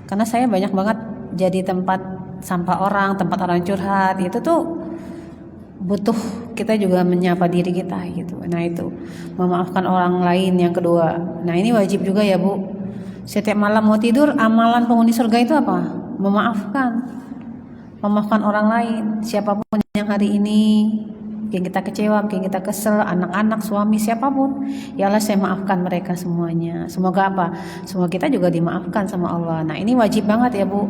Karena saya banyak banget jadi tempat sampah orang, tempat orang curhat. Itu tuh butuh kita juga menyapa diri kita gitu. Nah itu memaafkan orang lain yang kedua. Nah ini wajib juga ya Bu. Setiap malam mau tidur, amalan penghuni surga itu apa? Memaafkan orang lain, siapapun yang hari ini yang kita kecewa, yang kita kesel, anak-anak, suami, siapapun, ya Allah saya maafkan mereka semuanya. Semoga apa? Semoga kita juga dimaafkan sama Allah. Nah ini wajib banget ya Bu.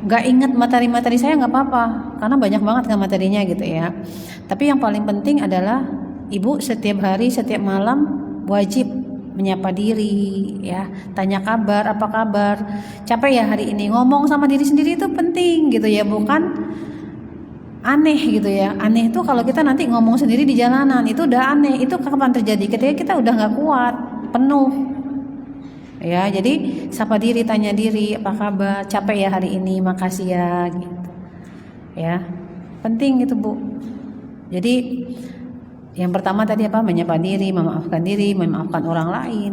Gak ingat materi-materi saya nggak apa-apa, karena banyak banget kan materinya gitu ya. Tapi yang paling penting adalah Ibu setiap hari, setiap malam wajib menyapa diri ya, tanya kabar, apa kabar, capek ya hari ini, ngomong sama diri sendiri itu penting gitu ya, bukan aneh gitu ya. Aneh itu kalau kita nanti ngomong sendiri di jalanan, itu udah aneh. Itu kapan terjadi? Ketika kita udah nggak kuat, penuh ya. Jadi sapa diri, tanya diri, apa kabar, capek ya hari ini, makasih ya gitu ya, penting gitu Bu. Jadi yang pertama tadi apa? Menyapa diri, memaafkan orang lain.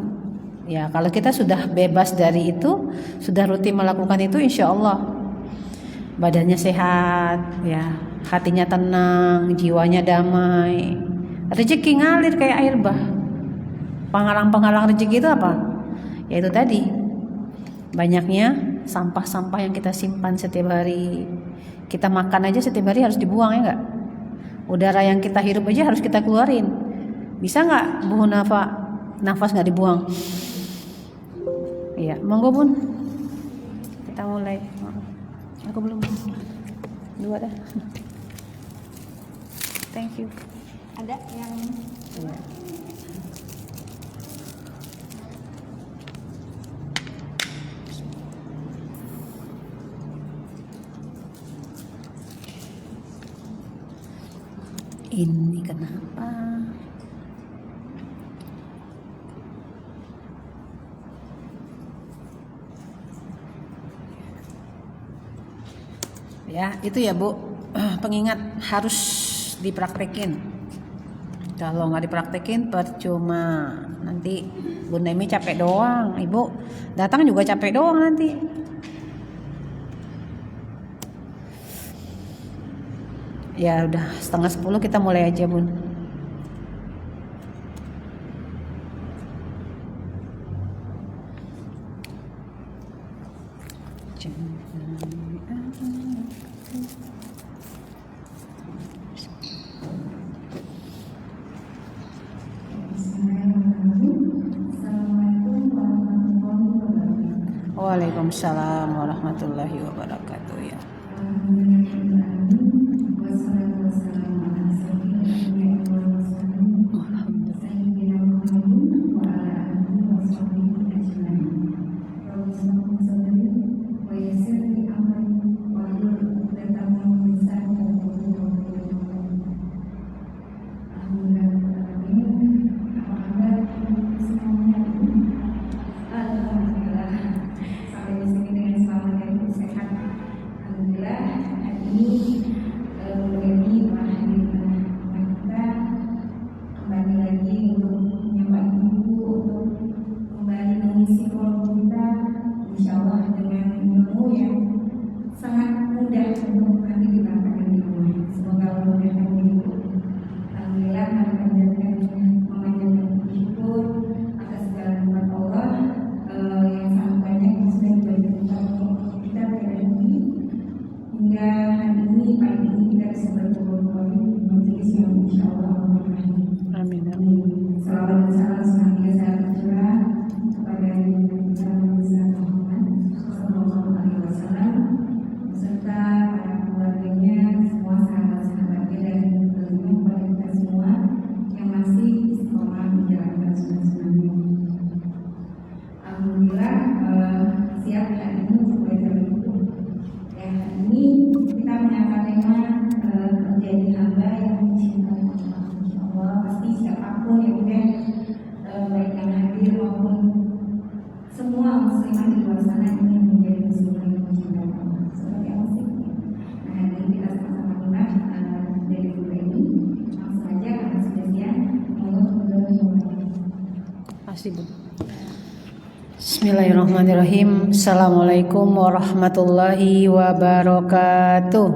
Ya, kalau kita sudah bebas dari itu, sudah rutin melakukan itu, insya Allah badannya sehat, ya, hatinya tenang, jiwanya damai, rezeki ngalir kayak air bah. Penghalang-penghalang rezeki itu apa? Yaitu tadi banyaknya sampah-sampah yang kita simpan setiap hari. Kita makan aja setiap hari harus dibuang ya enggak? Udara yang kita hirup aja harus kita keluarin. Bisa nggak Bu Hunafa nafas nggak dibuang? Iya, monggo Bun. Kita mulai. Aku belum. Dua dah. Thank you. Ada yang Iya. Ini kenapa? Ya, itu ya Bu. Pengingat harus dipraktekin. Kalau nggak dipraktekin percuma. Nanti Bu Nemi capek doang. Ibu datang juga capek doang nanti. Ya udah 9:30 kita mulai aja Bun. Waalaikumsalam warahmatullahi wabarakatuh ya. Bismillahirrahmanirrahim. Assalamualaikum warahmatullahi wabarakatuh.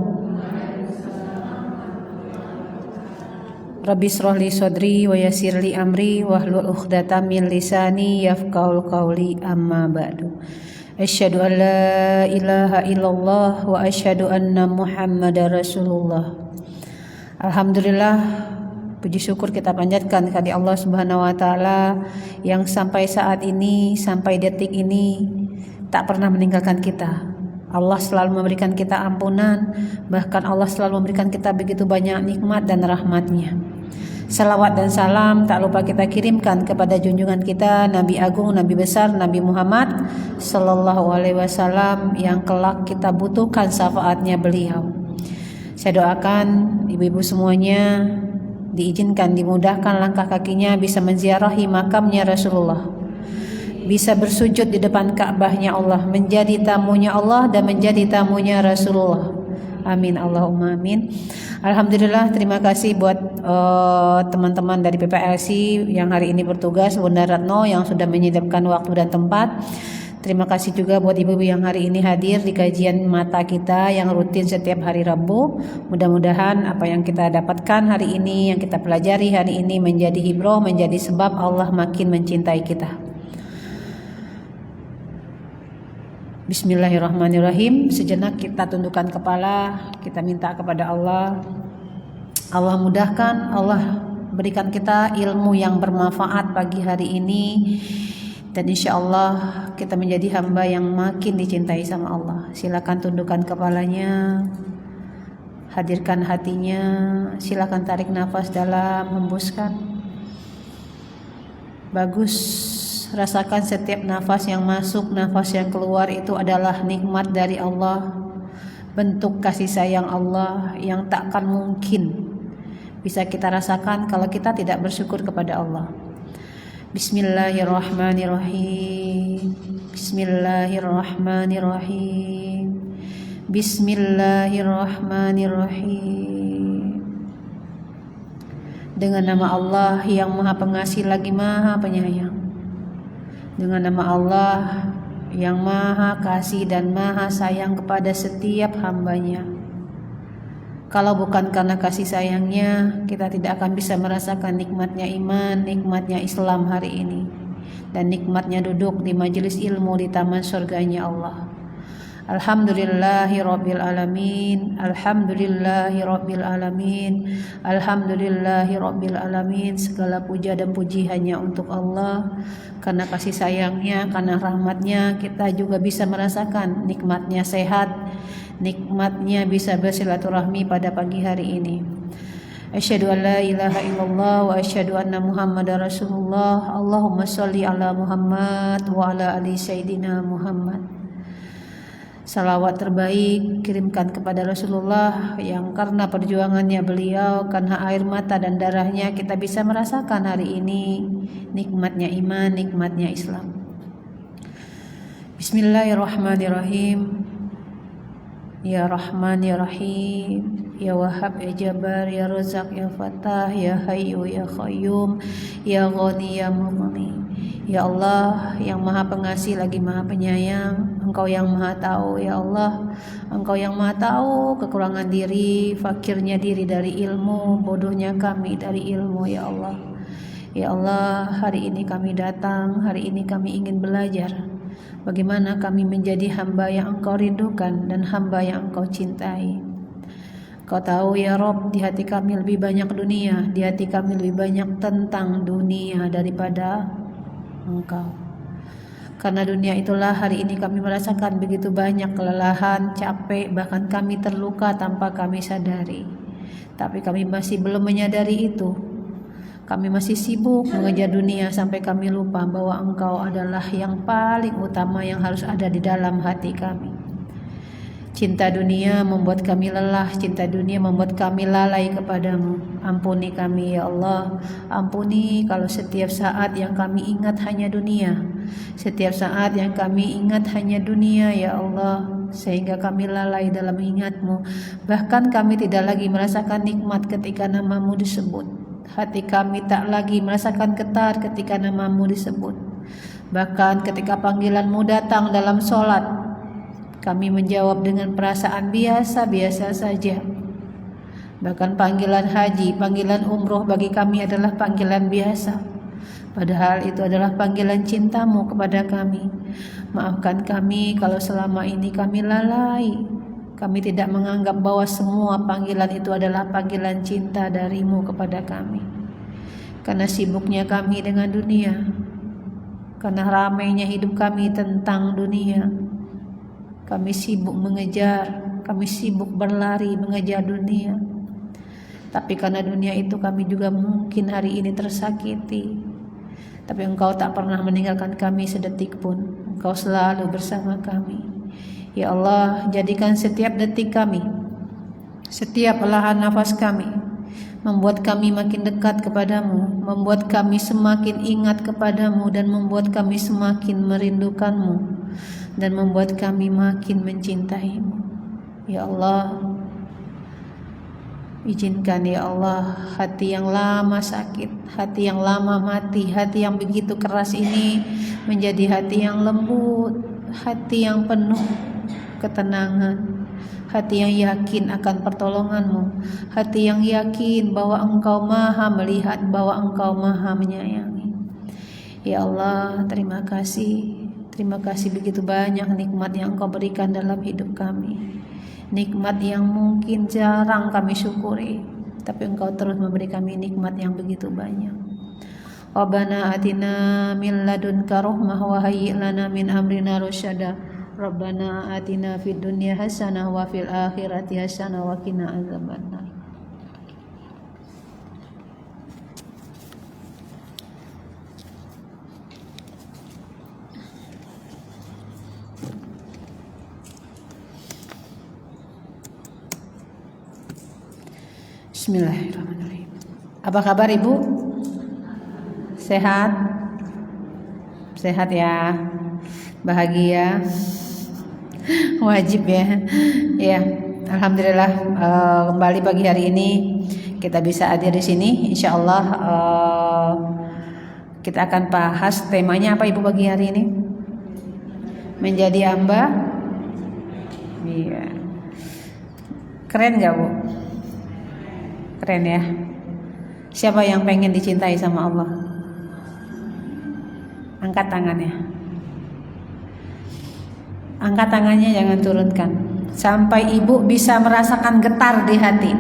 Rabbi shrah li sadri wa yassir li amri wahlul 'uqdatam min lisani yafqahul qawli, amma ba'du. Asyhadu an la ilaha illallah wa asyhadu anna Muhammadar Rasulullah. Alhamdulillah, puji syukur kita panjatkan kepada Allah Subhanahu wa taala yang sampai saat ini, sampai detik ini tak pernah meninggalkan kita. Allah selalu memberikan kita ampunan, bahkan Allah selalu memberikan kita begitu banyak nikmat dan rahmat-Nya. Salawat dan salam tak lupa kita kirimkan kepada junjungan kita, Nabi Agung, Nabi besar, Nabi Muhammad Sallallahu Alaihi Wasallam, yang kelak kita butuhkan syafaatnya beliau. Saya doakan ibu-ibu semuanya diizinkan, dimudahkan langkah kakinya bisa menziarahi makamnya Rasulullah, bisa bersujud di depan Ka'bahnya Allah, menjadi tamunya Allah dan menjadi tamunya Rasulullah. Amin, Allahumma amin. Alhamdulillah, terima kasih buat teman-teman dari PPLC yang hari ini bertugas, Bunda Ratno yang sudah menyediakan waktu dan tempat. Terima kasih juga buat ibu-ibu yang hari ini hadir di kajian mata kita yang rutin setiap hari Rabu. Mudah-mudahan apa yang kita dapatkan hari ini, yang kita pelajari hari ini menjadi hibroh, menjadi sebab Allah makin mencintai kita. Bismillahirrahmanirrahim. Sejenak kita tundukkan kepala, kita minta kepada Allah. Allah mudahkan, Allah berikan kita ilmu yang bermanfaat pagi hari ini, dan insya Allah kita menjadi hamba yang makin dicintai sama Allah. Silakan tundukkan kepalanya, hadirkan hatinya, silakan tarik nafas dalam, hembuskan. Bagus. Rasakan setiap nafas yang masuk, nafas yang keluar itu adalah nikmat dari Allah, bentuk kasih sayang Allah yang takkan mungkin bisa kita rasakan kalau kita tidak bersyukur kepada Allah. Bismillahirrahmanirrahim. Bismillahirrahmanirrahim. Bismillahirrahmanirrahim. Dengan nama Allah yang Maha Pengasih lagi Maha Penyayang. Dengan nama Allah yang Maha Kasih dan Maha Sayang kepada setiap hambanya. Kalau bukan karena kasih sayangnya, kita tidak akan bisa merasakan nikmatnya iman, nikmatnya Islam hari ini, dan nikmatnya duduk di majelis ilmu di taman surganya Allah. Alhamdulillahirabbil alamin. Alhamdulillahirabbil alamin. Alhamdulillahirabbil alamin. Segala puja dan puji hanya untuk Allah. Karena kasih sayangnya, karena rahmatnya, kita juga bisa merasakan nikmatnya sehat, nikmatnya bisa bersilaturahmi pada pagi hari ini. Asyhadu an la ilaha illallah wa asyhadu anna Muhammadar Rasulullah. Allahumma sholli ala Muhammad wa ala ali sayyidina Muhammad. Salawat terbaik kirimkan kepada Rasulullah yang karena perjuangannya beliau, karena air mata dan darahnya kita bisa merasakan hari ini nikmatnya iman, nikmatnya Islam. Bismillahirrahmanirrahim. Ya Rahman ya Rahim, Ya Wahhab ya Jabbar, Ya Razak ya Fattah, Ya Hayyu ya Qayyum, Ya Ghani ya Mughni. Ya Allah yang Maha Pengasih lagi Maha Penyayang, Engkau yang Maha Tahu ya Allah. Engkau yang Maha Tahu kekurangan diri, fakirnya diri dari ilmu, bodohnya kami dari ilmu ya Allah. Ya Allah, hari ini kami datang, hari ini kami ingin belajar bagaimana kami menjadi hamba yang Engkau rindukan dan hamba yang Engkau cintai. Kau tahu ya Rob, di hati kami lebih banyak dunia, di hati kami lebih banyak tentang dunia daripada Engkau. Karena dunia itulah hari ini kami merasakan begitu banyak kelelahan, capek, bahkan kami terluka tanpa kami sadari. Tapi kami masih belum menyadari itu. Kami masih sibuk mengejar dunia sampai kami lupa bahwa Engkau adalah yang paling utama yang harus ada di dalam hati kami. Cinta dunia membuat kami lelah, cinta dunia membuat kami lalai kepadamu. Ampuni kami ya Allah, ampuni kalau setiap saat yang kami ingat hanya dunia, setiap saat yang kami ingat hanya dunia ya Allah, sehingga kami lalai dalam mengingat-Mu. Bahkan kami tidak lagi merasakan nikmat ketika nama-Mu disebut. Hati kami tak lagi merasakan getar ketika nama-Mu disebut. Bahkan ketika panggilan-Mu datang dalam sholat, kami menjawab dengan perasaan biasa-biasa saja. Bahkan panggilan haji, panggilan umroh bagi kami adalah panggilan biasa. Padahal itu adalah panggilan cinta-Mu kepada kami. Maafkan kami kalau selama ini kami lalai. Kami tidak menganggap bahwa semua panggilan itu adalah panggilan cinta dari-Mu kepada kami. Karena sibuknya kami dengan dunia, karena ramainya hidup kami tentang dunia, kami sibuk mengejar, kami sibuk berlari mengejar dunia. Tapi karena dunia itu kami juga mungkin hari ini tersakiti. Tapi Engkau tak pernah meninggalkan kami sedetik pun. Engkau selalu bersama kami. Ya Allah, jadikan setiap detik kami, setiap helahan nafas kami, membuat kami makin dekat kepadamu, membuat kami semakin ingat kepadamu, dan membuat kami semakin merindukanmu, dan membuat kami makin mencintaimu. Ya Allah, izinkan ya Allah hati yang lama sakit, hati yang lama mati, hati yang begitu keras ini menjadi hati yang lembut, hati yang penuh ketenangan, hati yang yakin akan pertolongan-Mu, hati yang yakin bahwa Engkau maha melihat, bahwa Engkau maha menyayangi. Ya Allah, terima kasih begitu banyak nikmat yang Engkau berikan dalam hidup kami. Nikmat yang mungkin jarang kami syukuri, tapi Engkau terus memberi kami nikmat yang begitu banyak. Rabbana atina min ladunka rahmah wa hayyi' lana min amrina rasyada. Rabbana atina fid dunya hasanah wa fil akhirati hasanah wa qina adzabannar. Bismillahirrahmanirrahim. Apa kabar Ibu? Sehat? Sehat ya? Bahagia? Wajib ya. Ya, alhamdulillah kembali pagi hari ini kita bisa hadir di sini. Insyaallah kita akan bahas temanya apa Ibu pagi hari ini? Menjadi hamba. Iya. Keren gak Bu? Keren ya. Siapa yang pengen dicintai sama Allah? Angkat tangannya. Angkat tangannya, jangan turunkan. Sampai Ibu bisa merasakan getar di hati.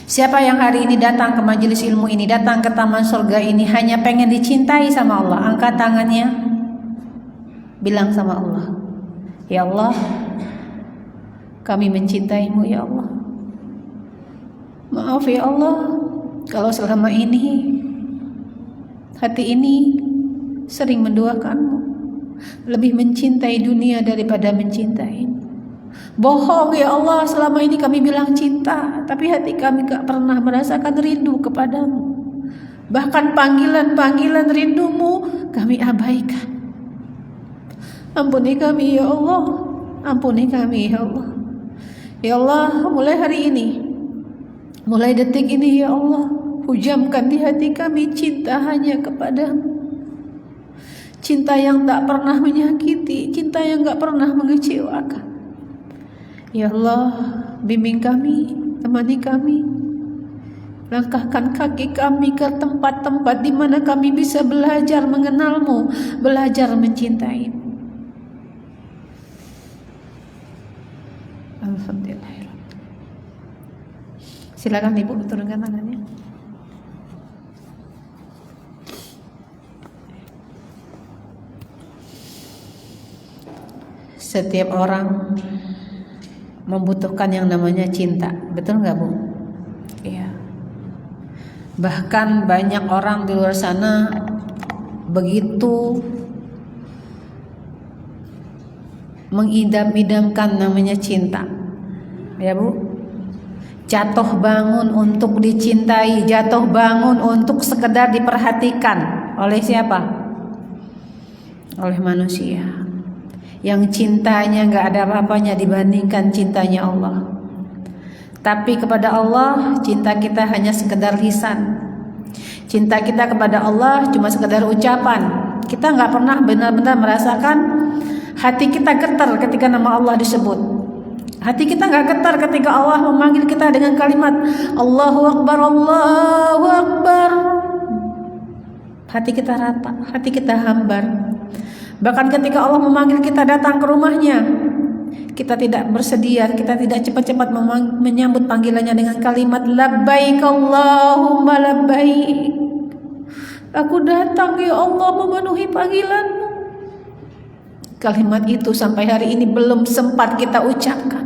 Siapa yang hari ini datang ke majelis ilmu ini, datang ke taman surga ini hanya pengen dicintai sama Allah? Angkat tangannya. Bilang sama Allah, ya Allah, kami mencintaimu ya Allah. Maaf ya Allah, kalau selama ini hati ini sering menduakanmu, lebih mencintai dunia daripada mencintaimu. Bohong ya Allah, selama ini kami bilang cinta, tapi hati kami gak pernah merasakan rindu kepadamu. Bahkan panggilan-panggilan rindumu kami abaikan. Ampuni kami ya Allah, ampuni kami ya Allah. Ya Allah, mulai hari ini, mulai detik ini ya Allah, hujamkan di hati kami cinta hanya kepadamu. Cinta yang tak pernah menyakiti, cinta yang gak pernah mengecewakan. Ya Allah, bimbing kami, temani kami, langkahkan kaki kami ke tempat-tempat di mana kami bisa belajar mengenalmu, belajar mencintaimu. Alhamdulillah. Silakan Ibu turunkan tangannya. Setiap orang membutuhkan yang namanya cinta, betul nggak Bu? Iya. Bahkan banyak orang di luar sana begitu mengidam-idamkan namanya cinta, ya Bu. Jatuh bangun untuk dicintai, jatuh bangun untuk sekedar diperhatikan oleh siapa? Oleh manusia. Yang cintanya gak ada apa-apanya dibandingkan cintanya Allah. Tapi kepada Allah, cinta kita hanya sekedar lisan. Cinta kita kepada Allah cuma sekedar ucapan. Kita nggak pernah benar-benar merasakan hati kita getar ketika nama Allah disebut. Hati kita nggak getar ketika Allah memanggil kita dengan kalimat Allahu Akbar, Allahu Akbar. Hati kita rata, hati kita hambar. Bahkan ketika Allah memanggil kita datang ke rumahnya, kita tidak bersedia, kita tidak cepat-cepat menyambut panggilannya dengan kalimat labbaik Allahumma labbaik. Aku datang ya Allah memenuhi panggilanmu. Kalimat itu sampai hari ini belum sempat kita ucapkan.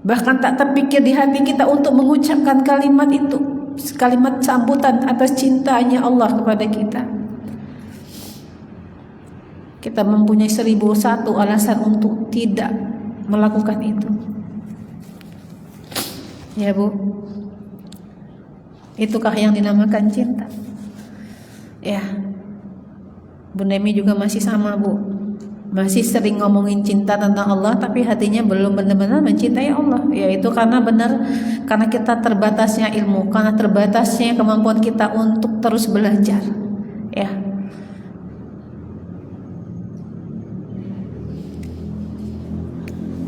Bahkan tak terpikir di hati kita untuk mengucapkan kalimat itu, kalimat sambutan atas cintanya Allah kepada kita. Kita mempunyai 1001 alasan untuk tidak melakukan itu. Ya Bu, itukah yang dinamakan cinta? Ya, Bunda Emi juga masih sama Bu, masih sering ngomongin cinta tentang Allah, tapi hatinya belum benar-benar mencintai Allah. Yaitu karena kita terbatasnya ilmu, karena terbatasnya kemampuan kita untuk terus belajar. Ya,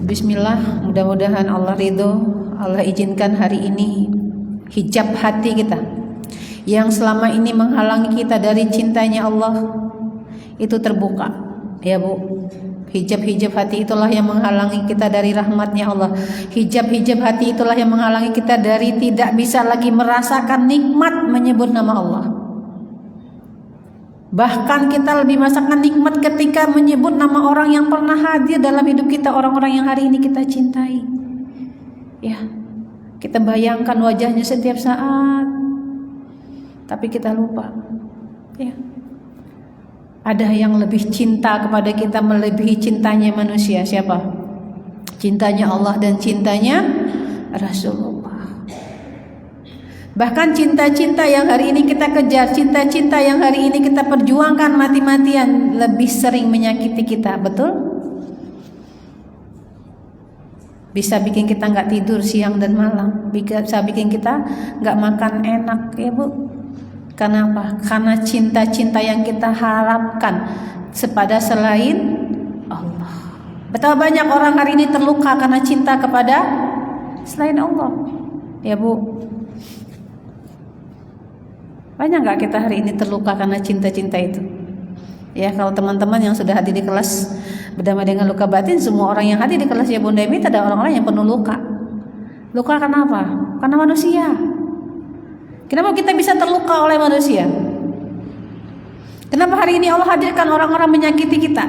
Bismillah, mudah-mudahan Allah ridho, Allah izinkan hari ini hijab hati kita yang selama ini menghalangi kita dari cintanya Allah itu terbuka. Ya Bu, hijab-hijab hati itulah yang menghalangi kita dari rahmatnya Allah. Hijab-hijab hati itulah yang menghalangi kita dari tidak bisa lagi merasakan nikmat menyebut nama Allah. Bahkan kita lebih merasakan nikmat ketika menyebut nama orang yang pernah hadir dalam hidup kita, orang-orang yang hari ini kita cintai. Ya, kita bayangkan wajahnya setiap saat, tapi kita lupa. Ya, ada yang lebih cinta kepada kita melebihi cintanya manusia. Siapa? Cintanya Allah dan cintanya Rasulullah. Bahkan cinta-cinta yang hari ini kita kejar, cinta-cinta yang hari ini kita perjuangkan mati-matian lebih sering menyakiti kita, betul? Bisa bikin kita nggak tidur siang dan malam, bisa bikin kita nggak makan enak, ya Bu. Kenapa? Karena cinta-cinta yang kita harapkan kepada selain Allah. Betapa banyak orang hari ini terluka karena cinta kepada selain Allah, ya Bu. Banyak gak kita hari ini terluka karena cinta-cinta itu? Ya, kalau teman-teman yang sudah hadir di kelas berdamai dengan luka batin, semua orang yang hadir di kelas ya Bunda Emi ada orang-orang yang penuh luka. Luka karena apa? Karena manusia. Kenapa kita bisa terluka oleh manusia? Kenapa hari ini Allah hadirkan orang-orang menyakiti kita?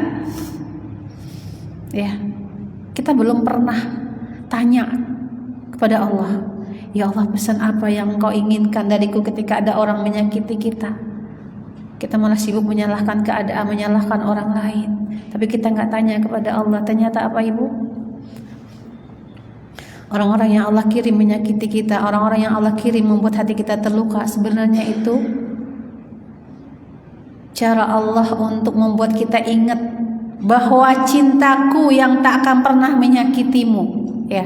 Ya, kita belum pernah tanya kepada Allah, ya Allah, pesan apa yang Engkau inginkan dariku ketika ada orang menyakiti kita? Kita malah sibuk menyalahkan keadaan, menyalahkan orang lain, tapi kita nggak tanya kepada Allah. Ternyata apa Ibu? Orang-orang yang Allah kirim menyakiti kita, orang-orang yang Allah kirim membuat hati kita terluka, sebenarnya itu cara Allah untuk membuat kita ingat bahwa cintaku yang tak akan pernah menyakitimu. Ya,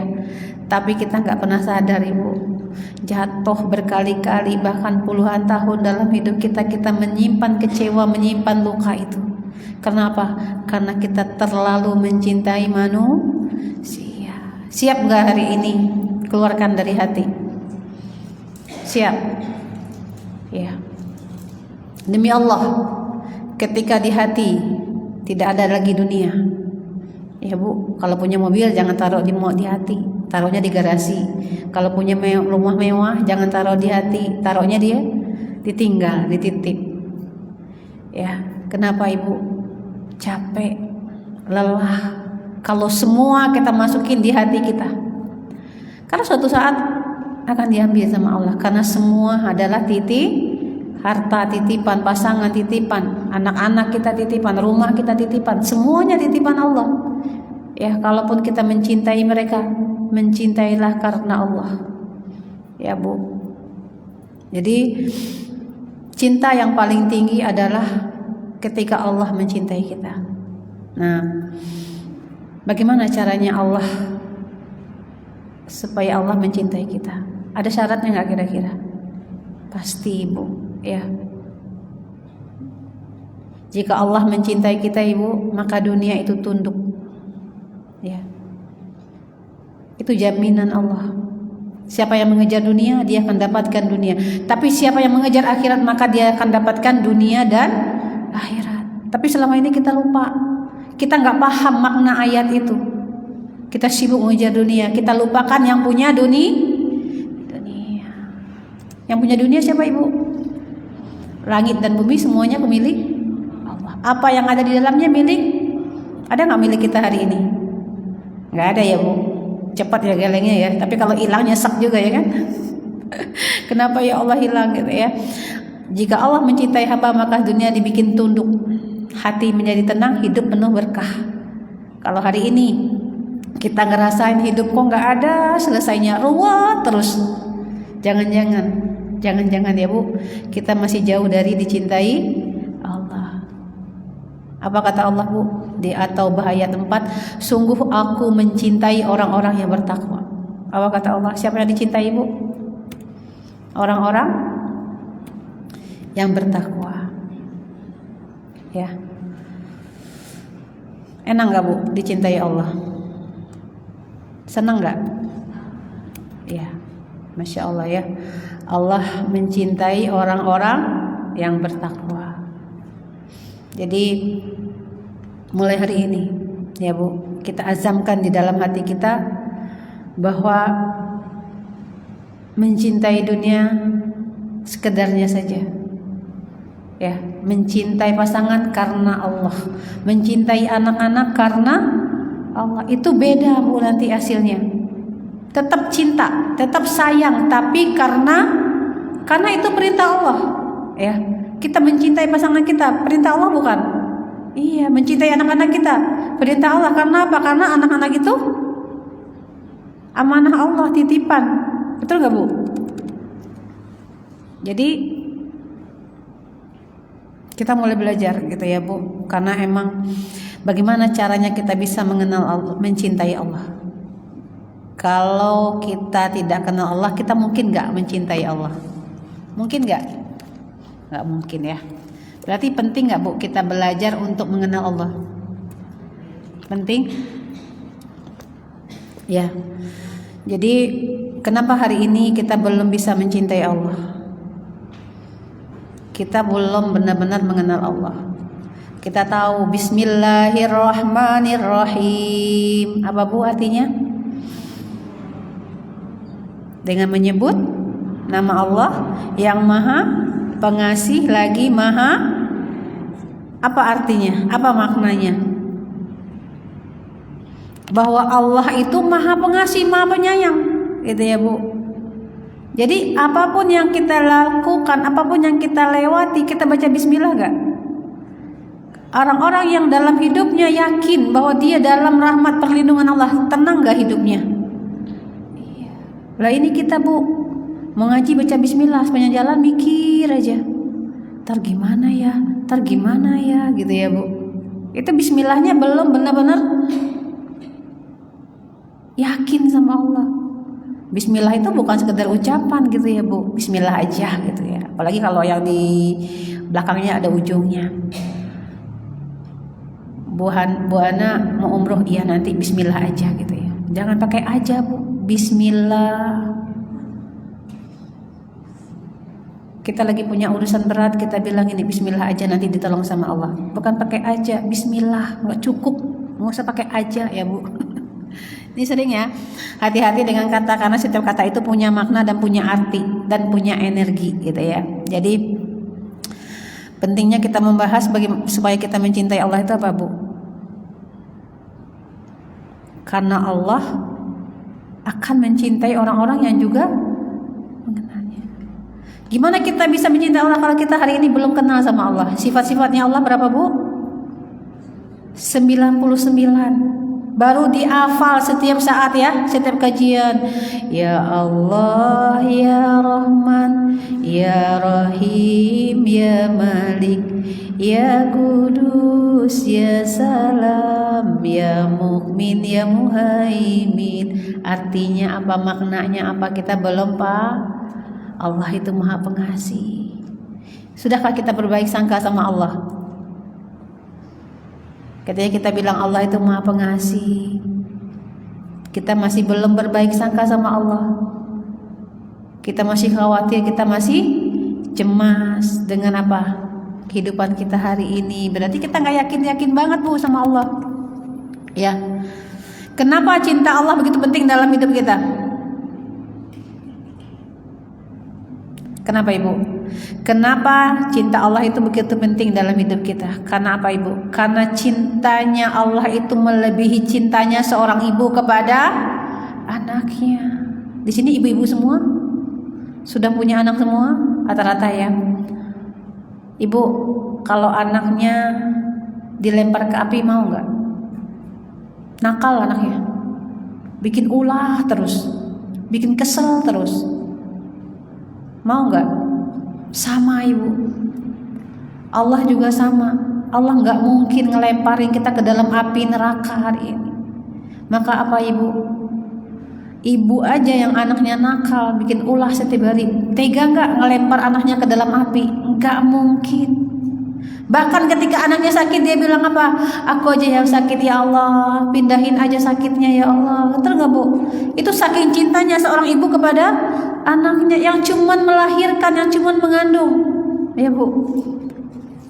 tapi kita nggak pernah sadar Ibu, jatuh berkali-kali bahkan puluhan tahun dalam hidup kita menyimpan kecewa, menyimpan luka itu. Kenapa? Karena kita terlalu mencintai manusia. Siap nggak hari ini keluarkan dari hati? Siap? Ya. Demi Allah, ketika di hati tidak ada lagi dunia. Ya Bu, kalau punya mobil jangan taruh di hati, taruhnya di garasi. Kalau punya rumah mewah jangan taruh di hati, taruhnya dia ditinggal, dititip. Ya, kenapa Ibu? Capek, lelah. Kalau semua kita masukin di hati kita, karena suatu saat akan diambil sama Allah. Karena semua adalah harta titipan, pasangan titipan, anak-anak kita titipan, rumah kita titipan, semuanya titipan Allah. Ya, kalaupun kita mencintai mereka, mencintailah karena Allah. Ya Bu. Jadi cinta yang paling tinggi adalah ketika Allah mencintai kita. Nah, bagaimana caranya Allah supaya Allah mencintai kita? Ada syaratnya nggak kira-kira? Pasti Ibu. Ya, Jika Allah mencintai kita Ibu, maka dunia itu tunduk. Ya. Itu jaminan Allah. Siapa yang mengejar dunia, dia akan dapatkan dunia. Tapi siapa yang mengejar akhirat, maka dia akan dapatkan dunia dan akhirat. Tapi selama ini kita lupa. Kita nggak paham makna ayat itu. Kita sibuk mengejar dunia. Kita lupakan yang punya dunia. Yang punya dunia siapa Ibu? Langit dan bumi semuanya pemilik Allah. Apa yang ada di dalamnya milik? Ada nggak milik kita hari ini? Nggak ada ya Bu. Cepat ya gelengnya ya. Tapi kalau hilang nyesek juga ya kan? Kenapa ya Allah hilang gitu ya? Jika Allah mencintai hamba, maka dunia dibikin tunduk, hati menjadi tenang, hidup penuh berkah. Kalau hari ini kita ngerasain hidup kok nggak ada selesainya, ruwet terus, jangan ya Bu, kita masih jauh dari dicintai Allah. Apa kata Allah Bu di At-Taubah ayat 4? Sungguh aku mencintai orang-orang yang bertakwa. Apa kata Allah? Siapa yang dicintai Bu? Orang-orang yang bertakwa. Ya. Enak gak Bu dicintai Allah? Senang gak? Ya, Masya Allah ya. Allah mencintai orang-orang yang bertakwa. Jadi mulai hari ini ya Bu, kita azamkan di dalam hati kita bahwa mencintai dunia sekedarnya saja. Ya, mencintai pasangan karena Allah, mencintai anak-anak karena Allah. Itu beda Bu nanti hasilnya. Tetap cinta, tetap sayang, tapi karena itu perintah Allah. Ya, kita mencintai pasangan kita, perintah Allah bukan? Iya, mencintai anak-anak kita, perintah Allah. Karena apa? Karena anak-anak itu amanah Allah, titipan. Betul gak Bu? Jadi kita mulai belajar gitu ya Bu. Karena emang bagaimana caranya kita bisa mengenal Allah, mencintai Allah. Kalau kita tidak kenal Allah, kita mungkin gak mencintai Allah? Mungkin gak? Gak mungkin ya. Berarti penting gak Bu kita belajar untuk mengenal Allah? Penting? Ya. Jadi kenapa hari ini kita belum bisa mencintai Allah? Kita belum benar-benar mengenal Allah. Kita tahu Bismillahirrahmanirrahim. Apa Bu artinya? Dengan menyebut nama Allah yang Maha Pengasih lagi Maha, apa artinya? Apa maknanya? Bahwa Allah itu Maha Pengasih, Maha Penyayang, gitu ya Bu. Jadi apapun yang kita lakukan, apapun yang kita lewati, kita baca Bismillah gak? Orang-orang yang dalam hidupnya yakin bahwa dia dalam rahmat perlindungan Allah, tenang gak hidupnya? Lah ini kita Bu, mau ngaji baca Bismillah, sepanjang jalan mikir aja, tar gimana ya gitu ya Bu. Itu Bismillahnya belum benar-benar yakin sama Allah. Bismillah itu bukan sekedar ucapan gitu ya Bu, Bismillah aja gitu ya. Apalagi kalau yang di belakangnya ada ujungnya. Bu Ana mau umroh, iya nanti Bismillah aja gitu ya. Jangan pakai aja Bu, Bismillah. Kita lagi punya urusan berat, kita bilang ini Bismillah aja, nanti ditolong sama Allah. Bukan pakai aja, Bismillah, nggak cukup, nggak usah pakai aja ya Bu. Ini sering ya, hati-hati dengan kata, karena setiap kata itu punya makna dan punya arti dan punya energi gitu ya. Jadi pentingnya kita membahas supaya kita mencintai Allah itu apa Bu? Karena Allah akan mencintai orang-orang yang juga mengenalnya. Gimana kita bisa mencintai Allah kalau kita hari ini belum kenal sama Allah? Sifat-sifatnya Allah berapa Bu? 99. Baru dihafal setiap saat ya, setiap kajian. Ya Allah, Ya Rahman, Ya Rahim, Ya Malik, Ya Kudus, Ya Salam, Ya Mukmin, Ya Muhaimin. Artinya apa, maknanya apa, kita belum Pak. Allah itu Maha Pengasih. Sudahkah kita berbaik sangka sama Allah? Katanya kita bilang Allah itu Maha Pengasih, kita masih belum berbaik sangka sama Allah. Kita masih khawatir, kita masih cemas dengan apa? Kehidupan kita hari ini. Berarti kita nggak yakin banget Bu sama Allah. Ya. Kenapa cinta Allah begitu penting dalam hidup kita? Kenapa Ibu? Kenapa cinta Allah itu begitu penting dalam hidup kita? Karena apa Ibu? Karena cintanya Allah itu melebihi cintanya seorang ibu kepada anaknya. Di sini ibu-ibu semua sudah punya anak semua, rata-rata ya. Ibu, kalau anaknya dilempar ke api mau nggak? Nakal anaknya, bikin ulah terus, bikin kesel terus, mau nggak? Sama Ibu, Allah juga sama. Allah nggak mungkin ngelemparin kita ke dalam api neraka hari ini. Maka apa Ibu? Ibu aja yang anaknya nakal, bikin ulah setiap hari, tega nggak ngelempar anaknya ke dalam api? Nggak mungkin. Bahkan ketika anaknya sakit dia bilang apa? Aku aja yang sakit ya Allah, pindahin aja sakitnya ya Allah. Betul nggak Bu? Itu saking cintanya seorang ibu kepada anaknya yang cuman melahirkan, yang cuman mengandung. Ya Bu,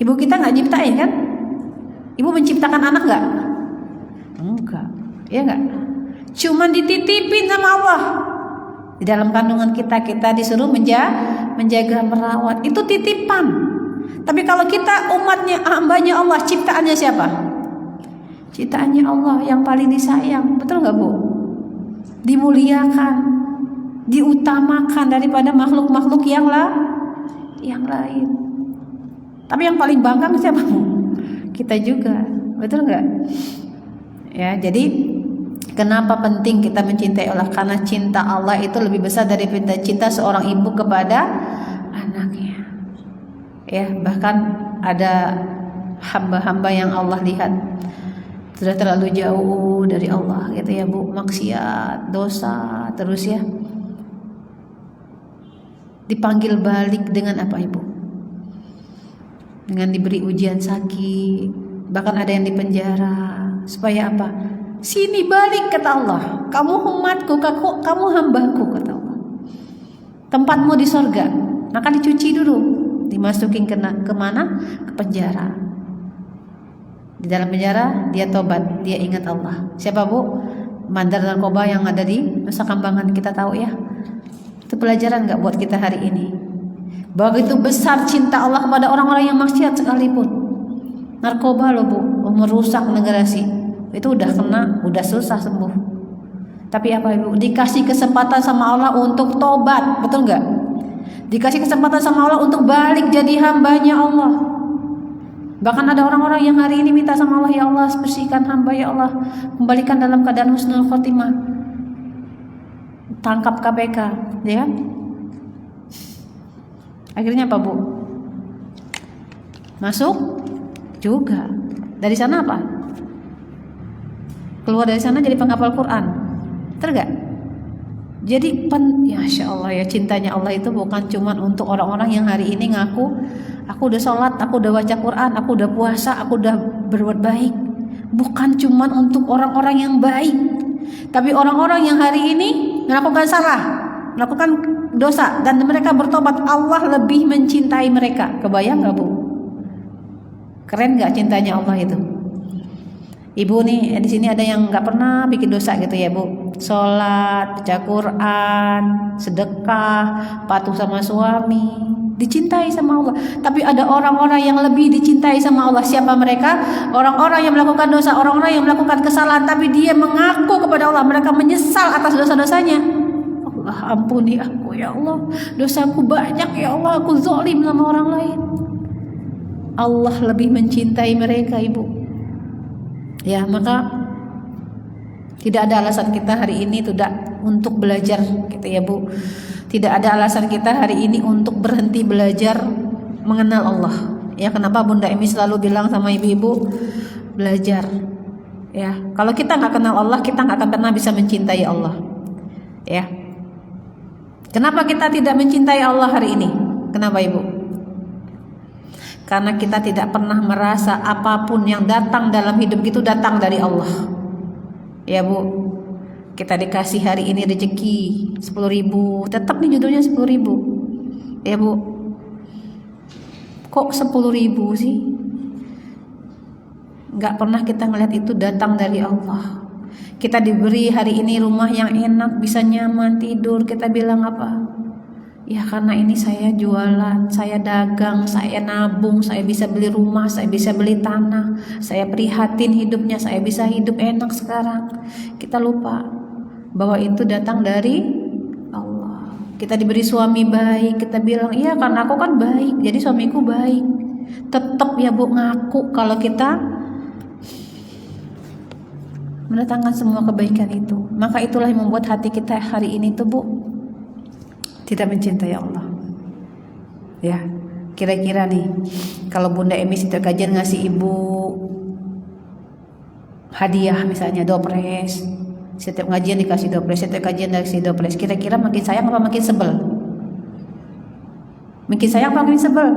ibu kita nggak nyiptain kan? Ibu menciptakan anak nggak? Enggak, ya nggak? Cuman dititipin sama Allah. Di dalam kandungan kita disuruh menjaga, merawat. Itu titipan. Tapi kalau kita umatnya, hambanya Allah, ciptaannya siapa? Ciptaannya Allah yang paling disayang. Betul nggak Bu? Dimuliakan, diutamakan daripada makhluk-makhluk yang lain. Tapi yang paling bangga siapa Bu? Kita juga. Betul nggak? Ya, jadi kenapa penting kita mencintai Allah? Karena cinta Allah itu lebih besar daripada cinta seorang ibu kepada anaknya. Ya, bahkan ada hamba-hamba yang Allah lihat sudah terlalu jauh dari Allah gitu ya Bu, maksiat, dosa terus ya. Dipanggil balik dengan apa Ibu? Dengan diberi ujian sakit, bahkan ada yang dipenjara supaya apa? Sini balik kata Allah. Kamu umatku, kamu hambaku kata Allah. Tempatmu di surga. Maka dicuci dulu, dimasukin kemana? Ke penjara. Di dalam penjara dia tobat, dia ingat Allah. Siapa Bu? Bandar narkoba yang ada di Nusa Kambangan, kita tahu ya. Itu pelajaran nggak buat kita hari ini? Begitu besar cinta Allah kepada orang-orang yang maksiat sekalipun. Narkoba loh Bu, merusak negara sih. Itu udah kena, udah susah sembuh. Tapi apa Ibu? Dikasih kesempatan sama Allah untuk tobat, betul nggak? Dikasih kesempatan sama Allah untuk balik jadi hambanya Allah. Bahkan ada orang-orang yang hari ini minta sama Allah, ya Allah bersihkan hamba ya Allah, kembalikan dalam keadaan husnul khotimah. Tangkap KPK, ya kan? Akhirnya apa Bu? Masuk juga. Dari sana apa? Keluar dari sana jadi penghafal Quran. Betul gak? Jadi ya Masya Allah ya, cintanya Allah itu bukan cuma untuk orang-orang yang hari ini ngaku aku udah sholat, aku udah baca Quran, aku udah puasa, aku udah berbuat baik. Bukan cuma untuk orang-orang yang baik, tapi orang-orang yang hari ini melakukan salah, melakukan dosa dan mereka bertobat, Allah lebih mencintai mereka. Kebayang gak Bu? Keren gak cintanya Allah itu? Ibu nih di sini ada yang nggak pernah bikin dosa gitu ya Bu, sholat, baca Quran, sedekah, patuh sama suami, dicintai sama Allah. Tapi ada orang-orang yang lebih dicintai sama Allah. Siapa mereka? Orang-orang yang melakukan dosa, orang-orang yang melakukan kesalahan, tapi dia mengaku kepada Allah, mereka menyesal atas dosa-dosanya. Allah ampuni aku ya Allah, dosaku banyak ya Allah, aku zalim sama orang lain. Allah lebih mencintai mereka Ibu. Ya, maka tidak ada alasan kita hari ini tidak untuk belajar gitu ya Bu. Tidak ada alasan kita hari ini untuk berhenti belajar mengenal Allah. Ya, kenapa Bunda Emi selalu bilang sama ibu-ibu belajar. Ya, kalau kita nggak kenal Allah, kita nggak akan pernah bisa mencintai Allah. Ya. Kenapa kita tidak mencintai Allah hari ini? Kenapa Ibu? Karena kita tidak pernah merasa apapun yang datang dalam hidup itu datang dari Allah. Ya Bu, kita dikasih hari ini rezeki 10.000, tetap nih judulnya 10.000. Ya Bu, kok 10.000 sih? Gak pernah kita ngeliat itu datang dari Allah. Kita diberi hari ini rumah yang enak, bisa nyaman tidur, kita bilang apa? Ya karena ini saya jualan, saya dagang, saya nabung, saya bisa beli rumah, saya bisa beli tanah, saya prihatin hidupnya, saya bisa hidup enak sekarang. Kita lupa bahwa itu datang dari Allah. Kita diberi suami baik, kita bilang iya karena aku kan baik, jadi suamiku baik. Tetap ya Bu ngaku kalau kita mendatangkan semua kebaikan itu. Maka itulah yang membuat hati kita hari ini tuh Bu tidak mencintai Allah. Ya, kira-kira nih kalau Bunda Emi setiap kajian ngasih Ibu hadiah misalnya dopres, setiap ngajian dikasih dopres, setiap kajian dikasih dopres, kira-kira makin sayang apa makin sebel? Makin sayang apa makin sebel?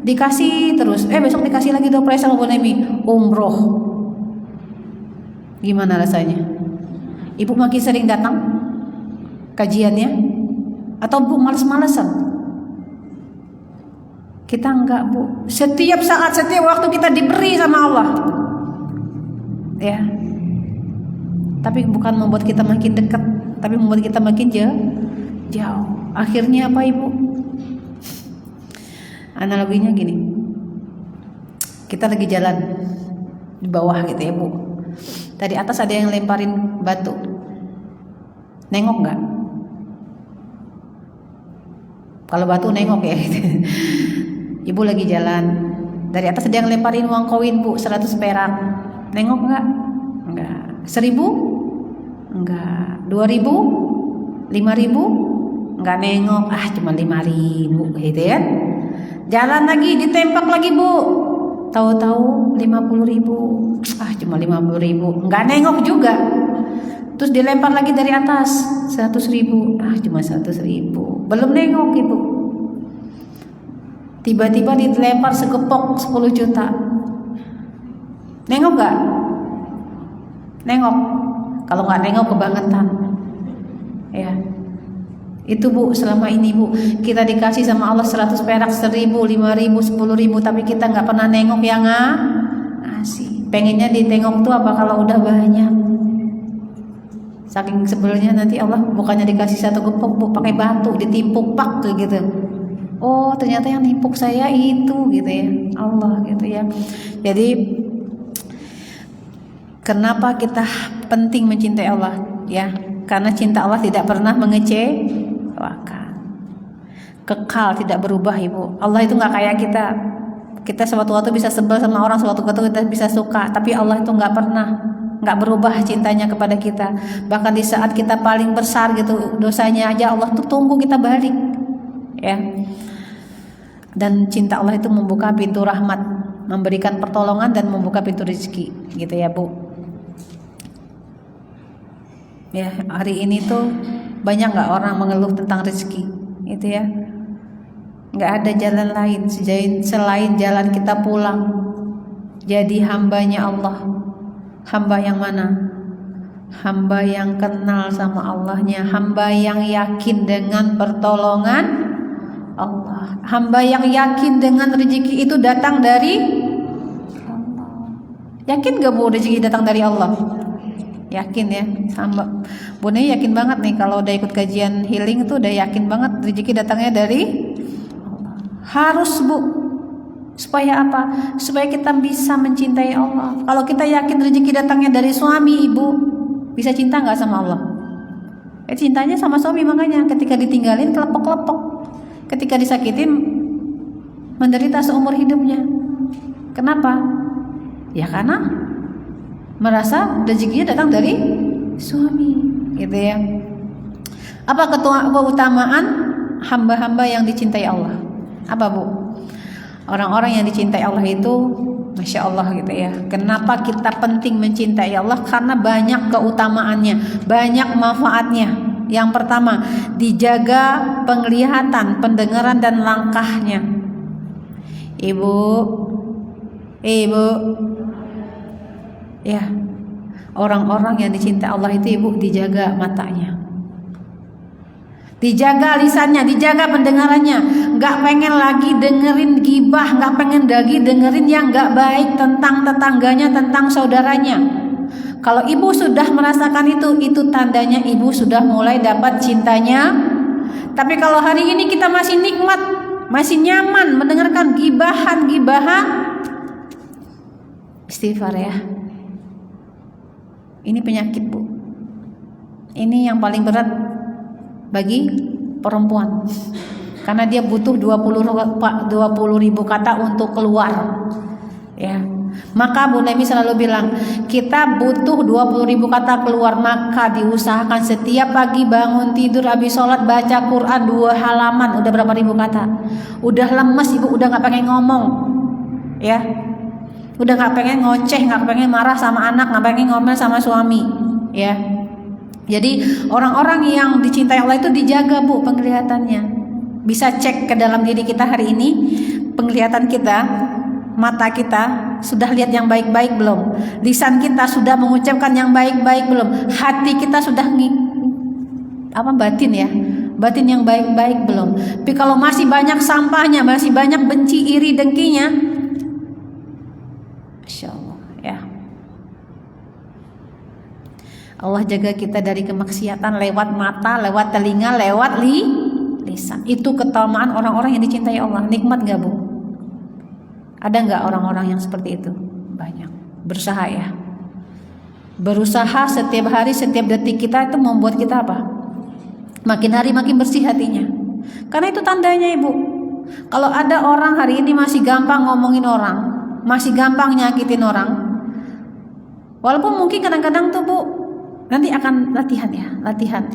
Dikasih terus, besok dikasih lagi dopres sama Bunda Emi, umroh. Gimana rasanya? Ibu makin sering datang kajiannya atau Bu males-malesan? Kita enggak Bu. Setiap saat, setiap waktu kita diberi sama Allah. Ya. Tapi bukan membuat kita makin dekat, tapi membuat kita makin jauh. Akhirnya apa Ibu? Analoginya gini. Kita lagi jalan di bawah gitu ya Bu. Dari atas ada yang lemparin batu. Nengok nggak? Kalau batu nengok ya. Ibu lagi jalan. Dari atas ada yang lemparin uang koin Bu, 100 perak. Nengok nggak? Nggak. 1.000? Nggak. 2.000? 5.000? Nggak nengok. Cuma 5.000 gitu ya. Jalan lagi, ditembak lagi Bu. Tahu-tahu 50.000. Cuma 50.000. Nggak nengok juga. Terus dilempar lagi dari atas 100.000. Cuma 100.000. Belum nengok Ibu. Tiba-tiba dilempar segepok 10 juta. Nengok nggak? Nengok. Kalau nggak nengok kebangetan. Ya. Itu Bu, selama ini Bu kita dikasih sama Allah 100 perak, 1.000, 5.000, 10.000, tapi kita nggak pernah nengok yang ngasih. Pengennya ditengok tuh apa kalau udah banyak. Saking sebelnya nanti Allah bukannya dikasih satu gepok Bu, pakai batu ditimpuk pak gitu. Oh ternyata yang nimpuk saya itu gitu ya, Allah gitu ya. Jadi kenapa kita penting mencintai Allah ya? Karena cinta Allah tidak pernah mengecewakan, kekal, tidak berubah Ibu. Allah itu nggak kayak kita. Kita suatu waktu bisa sebel sama orang, suatu waktu kita bisa suka, tapi Allah itu nggak berubah cintanya kepada kita. Bahkan di saat kita paling besar gitu dosanya aja, Allah tuh tunggu kita balik ya. Dan cinta Allah itu membuka pintu rahmat, memberikan pertolongan dan membuka pintu rezeki gitu ya Bu. Ya, hari ini tuh banyak nggak orang mengeluh tentang rezeki, gitu ya. Nggak ada jalan lain selain jalan kita pulang jadi hambanya Allah. Hamba yang mana? Hamba yang kenal sama Allahnya, hamba yang yakin dengan pertolongan Allah, hamba yang yakin dengan rezeki itu datang dari Allah. Yakin gak Bu rezeki datang dari Allah? Yakin ya, sama Bunda yakin banget nih kalau udah ikut kajian healing itu udah yakin banget rezeki datangnya dari Allah. Harus Bu, supaya apa? Supaya kita bisa mencintai Allah. Kalau kita yakin rezeki datangnya dari suami Ibu, bisa cinta nggak sama Allah? Cintanya sama suami, makanya ketika ditinggalin kelepok-kelepok, ketika disakitin menderita seumur hidupnya. Kenapa? Ya karena merasa rezekinya datang dari suami, gitu ya. Apa keutamaan hamba-hamba yang dicintai Allah? Apa Bu? Orang-orang yang dicintai Allah itu Masya Allah gitu ya. Kenapa kita penting mencintai Allah? Karena banyak keutamaannya, banyak manfaatnya. Yang pertama, dijaga penglihatan, pendengaran dan langkahnya. Ibu, ibu, ya, orang-orang yang dicintai Allah itu ibu dijaga matanya, dijaga lisannya, dijaga pendengarannya, nggak pengen lagi dengerin gibah, nggak pengen lagi dengerin yang nggak baik tentang tetangganya, tentang saudaranya. Kalau ibu sudah merasakan itu tandanya ibu sudah mulai dapat cintanya. Tapi kalau hari ini kita masih nikmat, masih nyaman mendengarkan gibahan, istighfar ya. Ini penyakit bu. Ini yang paling berat bagi perempuan, karena dia butuh 20.000 kata untuk keluar ya. Maka Bu Naimi selalu bilang, kita butuh 20.000 kata keluar, maka diusahakan setiap pagi bangun tidur habis sholat baca Quran 2 halaman. Udah berapa ribu kata? Udah lemes ibu, udah gak pengen ngomong ya, udah gak pengen ngoceh, gak pengen marah sama anak, gak pengen ngomel sama suami ya. Jadi orang-orang yang dicintai Allah itu dijaga bu penglihatannya. Bisa cek ke dalam diri kita hari ini, penglihatan kita, mata kita sudah lihat yang baik-baik belum? Lisan kita sudah mengucapkan yang baik-baik belum? Hati kita sudah batin ya, batin yang baik-baik belum? Tapi kalau masih banyak sampahnya, masih banyak benci, iri, dengkinya, Masya Allah ya. Allah jaga kita dari kemaksiatan lewat mata, lewat telinga, lewat lisan. Itu keutamaan orang-orang yang dicintai Allah. Nikmat gak bu? Ada nggak orang-orang yang seperti itu? Banyak. Berusaha ya. Berusaha setiap hari, setiap detik kita itu membuat kita apa? Makin hari makin bersih hatinya. Karena itu tandanya ibu. Kalau ada orang hari ini masih gampang ngomongin orang, masih gampang nyakitin orang, walaupun mungkin kadang-kadang tuh bu, nanti akan latihan ya, latihan.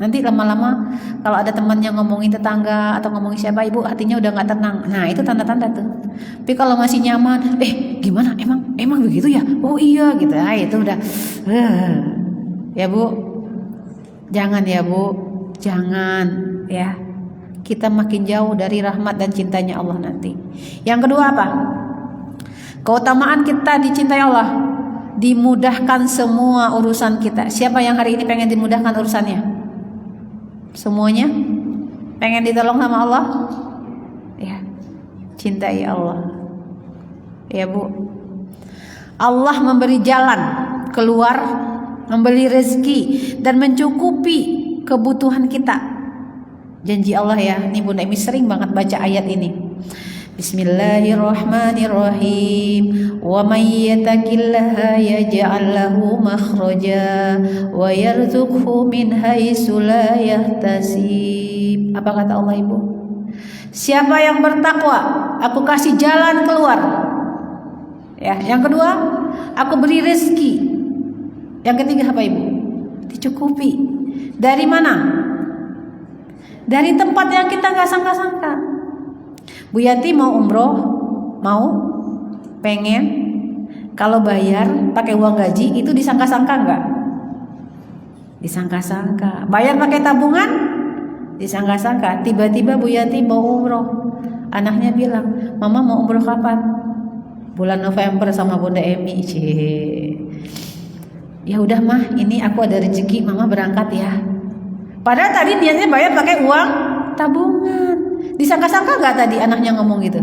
Nanti lama-lama kalau ada teman yang ngomongin tetangga atau ngomongin siapa, ibu hatinya udah nggak tenang. Nah itu tanda-tanda tuh. Tapi kalau masih nyaman, gimana? Emang begitu ya? Oh iya gitu. Ah itu udah. Ya bu, jangan ya bu, jangan ya. Kita makin jauh dari rahmat dan cintanya Allah nanti. Yang kedua apa? Keutamaan kita dicintai Allah, dimudahkan semua urusan kita. Siapa yang hari ini pengen dimudahkan urusannya? Semuanya pengen ditolong sama Allah ya, cintai Allah ya bu. Allah memberi jalan keluar, memberi rezeki dan mencukupi kebutuhan kita. Janji Allah ya. Ini Bunda Emi sering banget baca ayat ini. Bismillahirrahmanirrahim. Wa may yattaqillaha yaj'al lahu makhraja wa yarzuqhu min haitsu la yahtasib. Apa kata Allah ibu? Siapa yang bertakwa, aku kasih jalan keluar. Ya, yang kedua, aku beri rezeki. Yang ketiga apa ibu? Dicukupi. Dari mana? Dari tempat yang kita nggak sangka-sangka. Bu Yanti mau umroh, mau, pengen, kalau bayar pakai uang gaji itu disangka-sangka nggak? Disangka-sangka. Bayar pakai tabungan, disangka-sangka. Tiba-tiba Bu Yanti mau umroh, anaknya bilang, Mama mau umroh kapan? Bulan November sama Bunda Emi. Ya udah mah, ini aku ada rezeki, Mama berangkat ya. Padahal tadi niatnya bayar pakai uang tabungan. Disangka-sangka gak tadi anaknya ngomong gitu?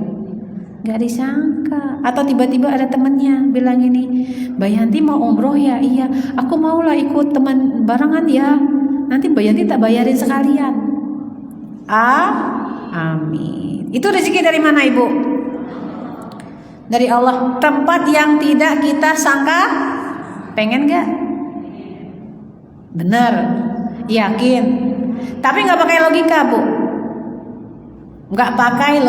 Gak disangka. Atau tiba-tiba ada temennya bilang ini, Mbak Yanti mau umroh ya? Iya, aku maulah ikut teman barengan ya. Nanti Mbak Yanti tak bayarin sekalian. Amin. Itu rezeki dari mana ibu? Dari Allah. Tempat yang tidak kita sangka. Pengen gak? Bener. Yakin. Tapi gak pakai logika bu. Nggak pakai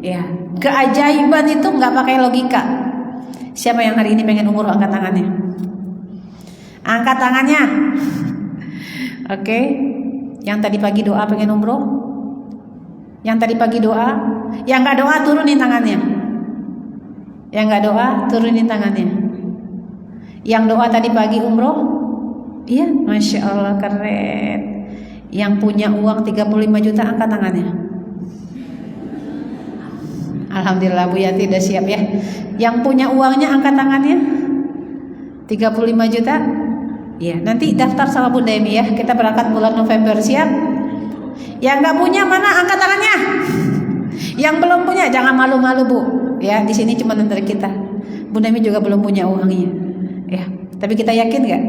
ya, keajaiban itu nggak pakai logika. Siapa yang hari ini pengen umroh, angkat tangannya. Angkat tangannya. Oke. Yang tadi pagi doa pengen umroh. Yang tadi pagi doa. Yang nggak doa turunin tangannya. Yang nggak doa turunin tangannya. Yang doa tadi pagi umroh. Iya, Masya Allah keren. Yang punya uang 35 juta angkat tangannya. Alhamdulillah Bu Yati udah siap ya. Yang punya uangnya angkat tangannya. 35 juta. Ya, nanti daftar sama Bunda Emi ya. Kita berangkat bulan November, siap? Yang nggak punya mana angkat tangannya? Yang belum punya jangan malu-malu Bu. Ya, di sini cuma antara kita. Bunda Emi juga belum punya uangnya. Ya, tapi kita yakin nggak?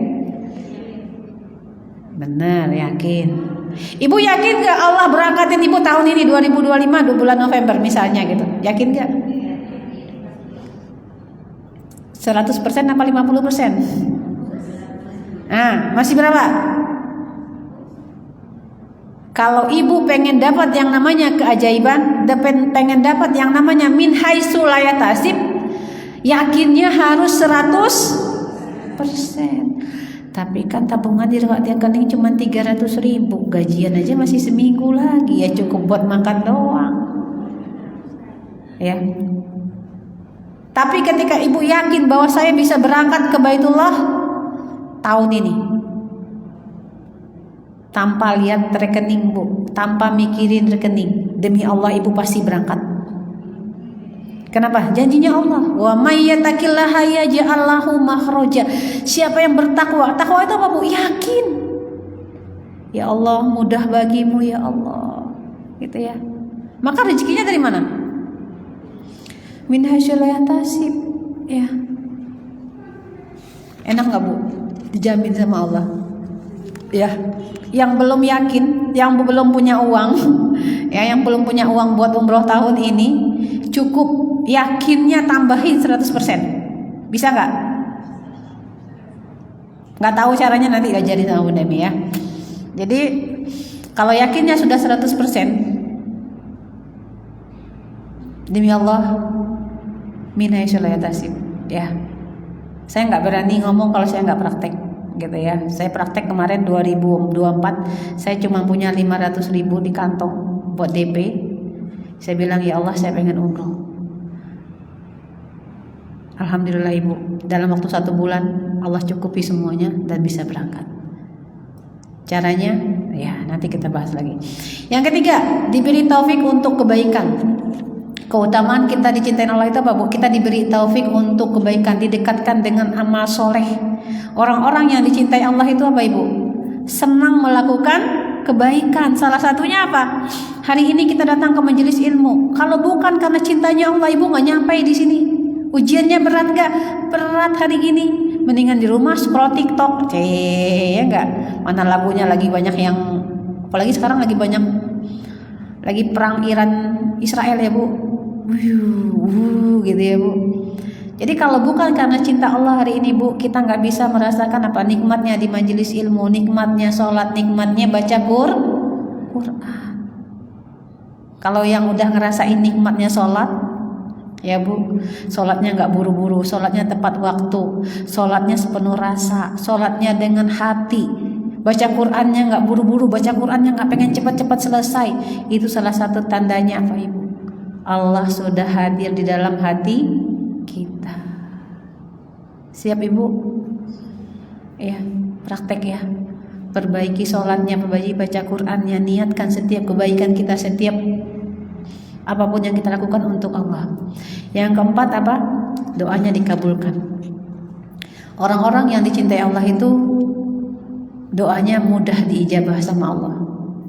Benar, yakin. Ibu yakin nggak Allah berangkatin Ibu tahun ini 2025 di bulan November misalnya gitu? Yakin nggak? 100% apa 50%? Nah, masih berapa? Kalau Ibu pengen dapat yang namanya keajaiban, pengen dapat yang namanya min haitsu la yahtasib, yakinnya harus 100%. Tapi kan tabungan di rekening cuma 300.000, gajian aja masih seminggu lagi, ya cukup buat makan doang. Ya. Tapi ketika Ibu yakin bahwa saya bisa berangkat ke Baitullah tahun ini, tanpa lihat rekening Bu, tanpa mikirin rekening, demi Allah Ibu pasti berangkat. Kenapa? Janjinya Allah. Wa may yattaqillaha yaj'al lahu makhraja. Siapa yang bertakwa? Takwa itu apa Bu? Yakin. Ya Allah, mudah bagimu ya Allah. Gitu ya. Maka rezekinya dari mana? Min haitsu la yahtasib. Ya. Enak enggak Bu? Dijamin sama Allah. Ya. Yang belum yakin, yang belum punya uang, ya, yang belum punya uang buat umroh tahun ini, cukup yakinnya tambahin 100%. Bisa nggak? Nggak tahu caranya, nanti ajarin sama Bunda Emi ya. Jadi kalau yakinnya sudah 100%, demi Allah min haitsu la yahtasib. Ya, saya nggak berani ngomong kalau saya nggak praktek. Gitu ya. Saya praktek kemarin 2024, saya cuma punya 500.000 di kantong buat DP. Saya bilang ya Allah, saya pengen umroh. Alhamdulillah Ibu, dalam waktu 1 bulan Allah cukupi semuanya dan bisa berangkat. Caranya ya nanti kita bahas lagi. Yang ketiga, diberi taufik untuk kebaikan. Keutamaan kita dicintai Allah itu apa Bu? Kita diberi taufik untuk kebaikan, didekatkan dengan amal soleh. Orang-orang yang dicintai Allah itu apa Ibu? Senang melakukan kebaikan. Salah satunya apa? Hari ini kita datang ke majelis ilmu. Kalau bukan karena cintanya Allah, Ibu nggak nyampe di sini. Ujiannya berat nggak? Berat hari ini. Mendingan di rumah scroll TikTok, ya nggak? Mana lagunya lagi banyak yang, apalagi sekarang lagi banyak, lagi perang Iran Israel ya Bu. Gitu ya Bu. Jadi kalau bukan karena cinta Allah hari ini Bu, kita nggak bisa merasakan apa nikmatnya di majelis ilmu, nikmatnya sholat, nikmatnya baca Quran. Kalau yang udah ngerasain nikmatnya sholat, ya Bu, sholatnya nggak buru-buru, sholatnya tepat waktu, sholatnya sepenuh rasa, sholatnya dengan hati, baca Qurannya nggak buru-buru, baca Qurannya nggak pengen cepat-cepat selesai. Itu salah satu tandanya apa Ibu? Allah sudah hadir di dalam hati kita. Siap Ibu? Ya, praktek ya. Perbaiki sholatnya, perbaiki baca Qurannya, niatkan setiap kebaikan kita, setiap apapun yang kita lakukan untuk Allah. Yang keempat apa? Doanya dikabulkan. Orang-orang yang dicintai Allah itu doanya mudah diijabah sama Allah.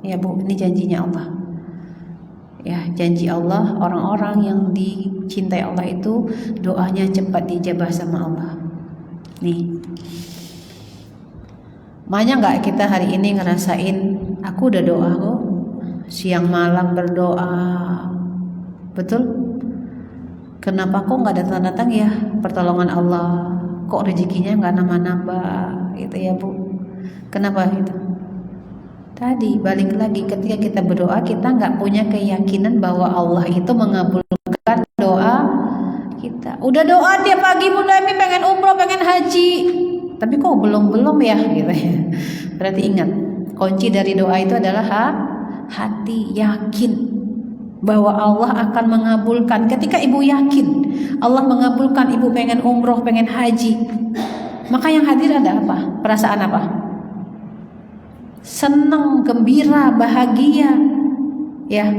Ya Bu, ini janjinya Allah. Ya, janji Allah, orang-orang yang dicintai Allah itu doanya cepat diijabah sama Allah. Nih, banyak nggak kita hari ini ngerasain, aku udah doa kok, siang malam berdoa, betul? Kenapa kok nggak datang-datang ya pertolongan Allah? Kok rezekinya nggak nambah-nambah, gitu ya Bu? Kenapa itu? Tadi balik lagi, ketika kita berdoa kita nggak punya keyakinan bahwa Allah itu mengabulkan doa kita. Udah doa tiap pagi Bunda Emi pengen umroh, pengen haji, tapi kok belum ya gitu ya. Berarti ingat, kunci dari doa itu adalah hati, yakin bahwa Allah akan mengabulkan. Ketika Ibu yakin Allah mengabulkan, Ibu pengen umroh, pengen haji, maka yang hadir ada apa? Perasaan apa? Senang, gembira, bahagia, ya.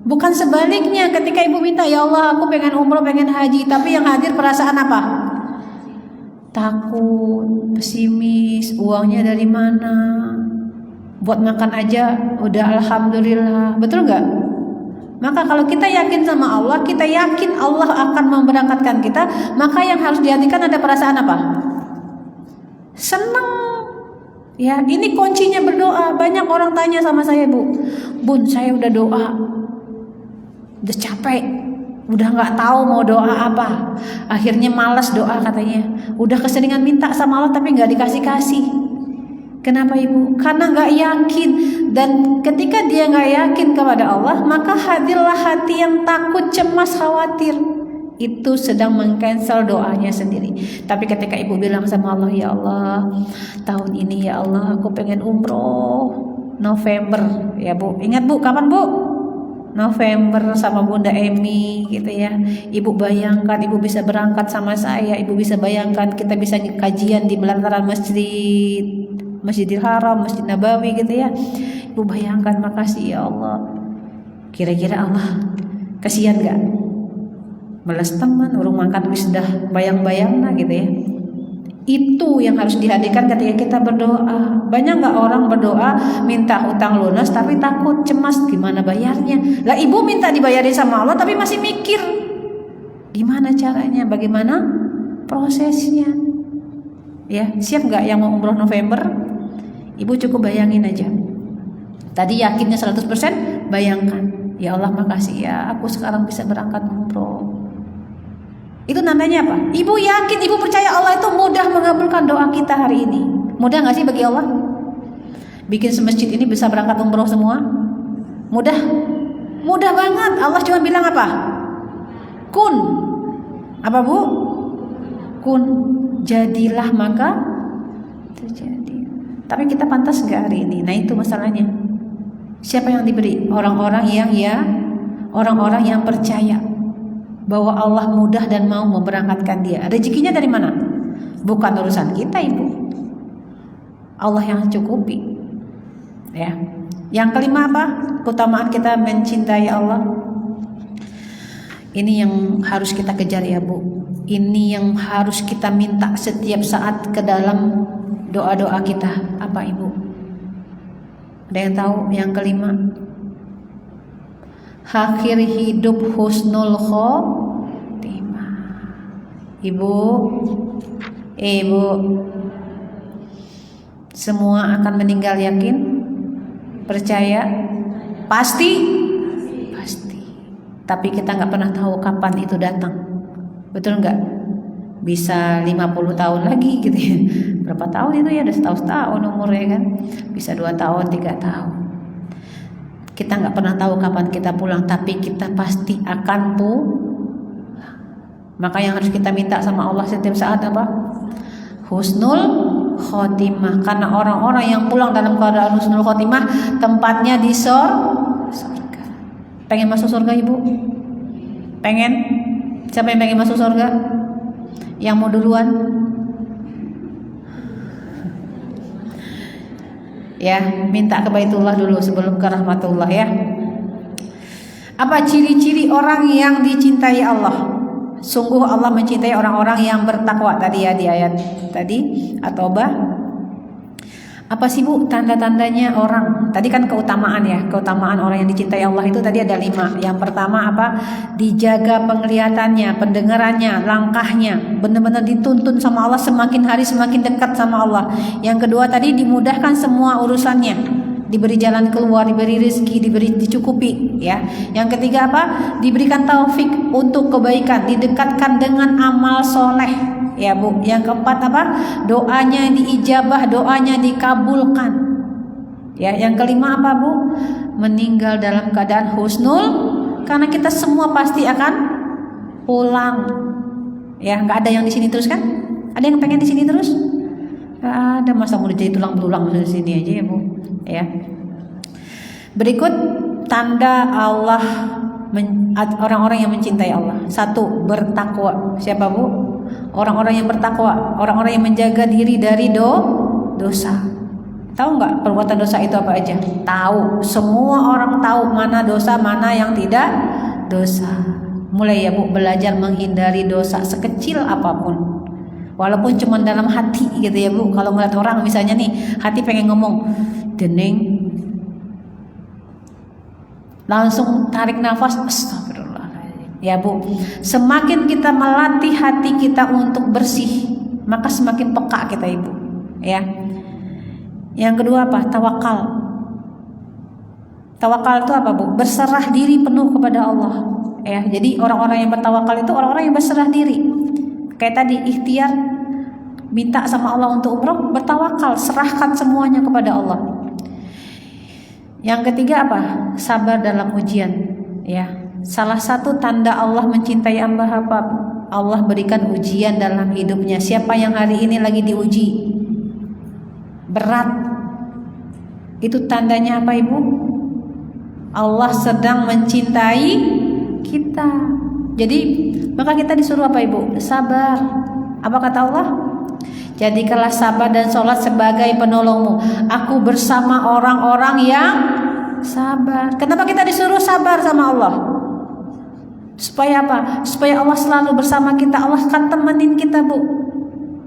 Bukan sebaliknya, ketika ibu minta, ya Allah aku pengen umroh, pengen haji, tapi yang hadir perasaan apa? Takut, pesimis, uangnya dari mana? Buat makan aja udah alhamdulillah, betul nggak? Maka kalau kita yakin sama Allah, kita yakin Allah akan memberangkatkan kita, maka yang harus dihatikan ada perasaan apa? Senang. Ya, ini kuncinya berdoa. Banyak orang tanya sama saya, Bun, saya udah doa, udah capek, udah nggak tahu mau doa apa, akhirnya malas doa katanya. Udah keseringan minta sama Allah tapi nggak dikasih-kasih. Kenapa ibu? Karena nggak yakin. Dan ketika dia nggak yakin kepada Allah, maka hadirlah hati yang takut, cemas, khawatir. Itu sedang mengcancel doanya sendiri. Tapi ketika ibu bilang sama Allah, ya Allah, tahun ini ya Allah aku pengen umroh November, ya Bu. Ingat Bu, kapan Bu? November sama Bunda Emi gitu ya. Ibu bayangkan ibu bisa berangkat sama saya, ibu bisa bayangkan kita bisa kajian di belantara Masjidil Haram, Masjid Nabawi gitu ya. Ibu bayangkan, makasih ya Allah. Kira-kira Allah kasihan gak? Meles teman, urung mangkat wis dah bayang-bayang lah gitu ya. Itu yang harus dihadirkan ketika kita berdoa. Banyak gak orang berdoa minta hutang lunas tapi takut, cemas gimana bayarnya. Lah ibu minta dibayarin sama Allah tapi masih mikir gimana caranya, bagaimana prosesnya. Ya, siap gak yang mau umroh November? Ibu cukup bayangin aja. Tadi yakinnya 100%, bayangkan, ya Allah makasih ya aku sekarang bisa berangkat umroh. Itu namanya apa? Ibu yakin, ibu percaya Allah itu mudah mengabulkan doa kita hari ini. Mudah gak sih bagi Allah? Bikin semasjid ini bisa berangkat umroh semua? Mudah? Mudah banget. Allah cuma bilang apa? Kun. Apa Bu? Kun. Jadilah maka terjadi. Tapi kita pantas gak hari ini? Nah itu masalahnya. Siapa yang diberi? Orang-orang yang percaya bahwa Allah mudah dan mau memberangkatkan dia. Rezekinya dari mana? Bukan urusan kita ibu. Allah yang cukupi. Ya. Yang kelima apa? Keutamaan kita mencintai Allah. Ini yang harus kita kejar ya Bu. Ini yang harus kita minta setiap saat ke dalam doa-doa kita. Apa ibu? Ada yang tahu yang kelima? Akhir hidup husnul khotimah. Ibu, semua akan meninggal yakin? Percaya? Pasti? Pasti. Tapi kita nggak pernah tahu kapan itu datang. Betul nggak? Bisa 50 tahun lagi gitu ya. Berapa tahun itu ya? Udah setahun umurnya kan? Bisa 2 tahun, 3 tahun. Kita nggak pernah tahu kapan kita pulang, tapi kita pasti akan pulang. Maka yang harus kita minta sama Allah setiap saat apa? Husnul khotimah. Karena orang-orang yang pulang dalam keadaan husnul khotimah, tempatnya di surga. Pengen masuk surga ibu? Pengen? Siapa yang pengen masuk surga? Yang mau duluan? Ya, minta ke Baitullah dulu sebelum ke rahmatullah ya. Apa ciri-ciri orang yang dicintai Allah? Sungguh Allah mencintai orang-orang yang bertakwa tadi ya di ayat tadi At-Taubah. Apa sih Bu tanda-tandanya orang? Tadi kan keutamaan ya, keutamaan orang yang dicintai Allah itu tadi ada 5. Yang pertama apa? Dijaga penglihatannya, pendengarannya, langkahnya, benar-benar dituntun sama Allah, semakin hari semakin dekat sama Allah. Yang kedua tadi dimudahkan semua urusannya, diberi jalan keluar, diberi rezeki, dicukupi ya. Yang ketiga apa? Diberikan taufik untuk kebaikan, didekatkan dengan amal soleh. Ya Bu, yang keempat apa? Doanya diijabah, doanya dikabulkan. Ya, yang kelima apa Bu? Meninggal dalam keadaan husnul, karena kita semua pasti akan pulang. Ya, nggak ada yang di sini terus kan? Ada yang pengen di sini terus? Nggak ada, masa mau jadi tulang belulang di sini aja ya Bu. Ya. Berikut tanda Allah orang-orang yang mencintai Allah. 1, bertakwa. Siapa Bu? Orang-orang yang bertakwa, orang-orang yang menjaga diri dari dosa. Tahu nggak perbuatan dosa itu apa aja? Tahu. Semua orang tahu mana dosa, mana yang tidak dosa. Mulai ya Bu, belajar menghindari dosa sekecil apapun. Walaupun cuma dalam hati gitu ya Bu. Kalau ngeliat orang misalnya nih, hati pengen ngomong, "Deneng." Langsung tarik nafas, astagfirullahaladzim. Ya Bu, semakin kita melatih hati kita untuk bersih, maka semakin peka kita Ibu. Ya. Yang kedua apa? Tawakal. Tawakal itu apa Bu? Berserah diri penuh kepada Allah. Ya, jadi orang-orang yang bertawakal itu orang-orang yang berserah diri. Kayak tadi ikhtiar, minta sama Allah untuk umroh, bertawakal, serahkan semuanya kepada Allah. Yang ketiga apa? Sabar dalam ujian. Ya, salah satu tanda Allah mencintai hamba apa? Allah berikan ujian dalam hidupnya. Siapa yang hari ini lagi diuji berat, itu tandanya apa Ibu? Allah sedang mencintai kita. Jadi maka kita disuruh apa Ibu? Sabar. Apa kata Allah? Jadikanlah sabar dan sholat sebagai penolongmu. Aku bersama orang-orang yang sabar. Kenapa kita disuruh sabar sama Allah? Supaya apa? Supaya Allah selalu bersama kita. Allah akan temenin kita Bu.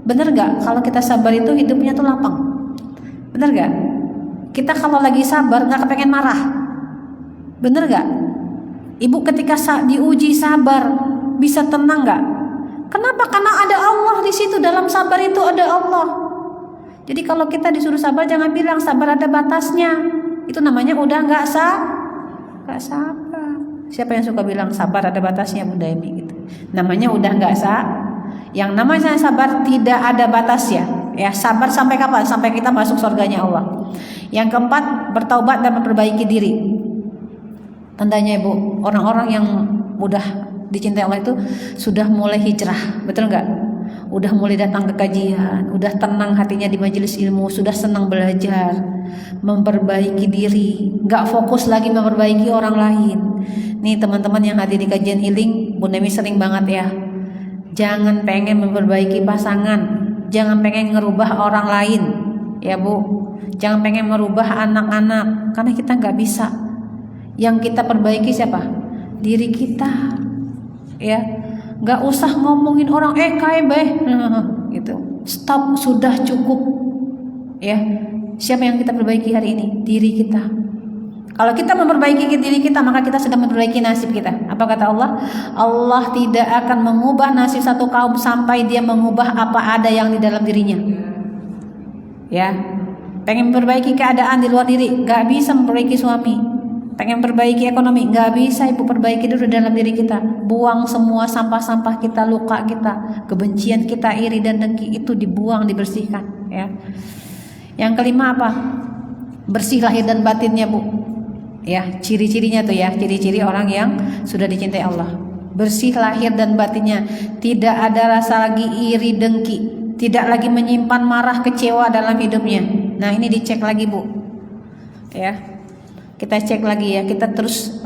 Bener gak? Kalau kita sabar itu hidupnya tuh lapang. Bener gak? Kita kalau lagi sabar gak kepengen marah. Bener gak? Ibu ketika diuji sabar bisa tenang gak? Kenapa? Karena ada Allah di situ. Dalam sabar itu ada Allah. Jadi kalau kita disuruh sabar, jangan bilang sabar ada batasnya. Itu namanya udah gak sabar. Siapa yang suka bilang sabar ada batasnya Bunda Emi gitu? Namanya udah gak Yang namanya sabar tidak ada batasnya. Ya, sabar sampai kapan? Sampai kita masuk surganya Allah. Yang keempat, bertaubat dan memperbaiki diri. Tandanya Ibu, orang-orang yang mudah dicintai Allah itu sudah mulai hijrah, betul nggak? Udah mulai datang ke kajian, udah tenang hatinya di majelis ilmu, sudah senang belajar, memperbaiki diri, nggak fokus lagi memperbaiki orang lain. Nih teman-teman yang hadir di kajian healing, Bunda Emi sering banget ya. Jangan pengen memperbaiki pasangan. Jangan pengen ngerubah orang lain, ya Bu. Jangan pengen merubah anak-anak, karena kita nggak bisa. Yang kita perbaiki siapa? Diri kita, ya. Nggak usah ngomongin orang, gitu. Stop, sudah cukup, ya. Siapa yang kita perbaiki hari ini? Diri kita. Kalau kita memperbaiki diri kita, maka kita sedang memperbaiki nasib kita. Apa kata Allah? Allah tidak akan mengubah nasib satu kaum sampai dia mengubah apa ada yang di dalam dirinya. Ya, pengen memperbaiki keadaan di luar diri, gak bisa memperbaiki suami. Pengen memperbaiki ekonomi, gak bisa Ibu, perbaiki dulu dalam diri kita. Buang semua sampah-sampah kita, luka kita, kebencian kita, iri dan dengki, itu dibuang, dibersihkan. Ya. Yang kelima apa? Bersih lahir dan batinnya Bu. Ya, ciri-cirinya tuh ya, ciri-ciri orang yang sudah dicintai Allah. Bersih lahir dan batinnya, tidak ada rasa lagi iri dengki, tidak lagi menyimpan marah kecewa dalam hidupnya. Nah, ini dicek lagi Bu. Ya. Kita cek lagi ya, kita terus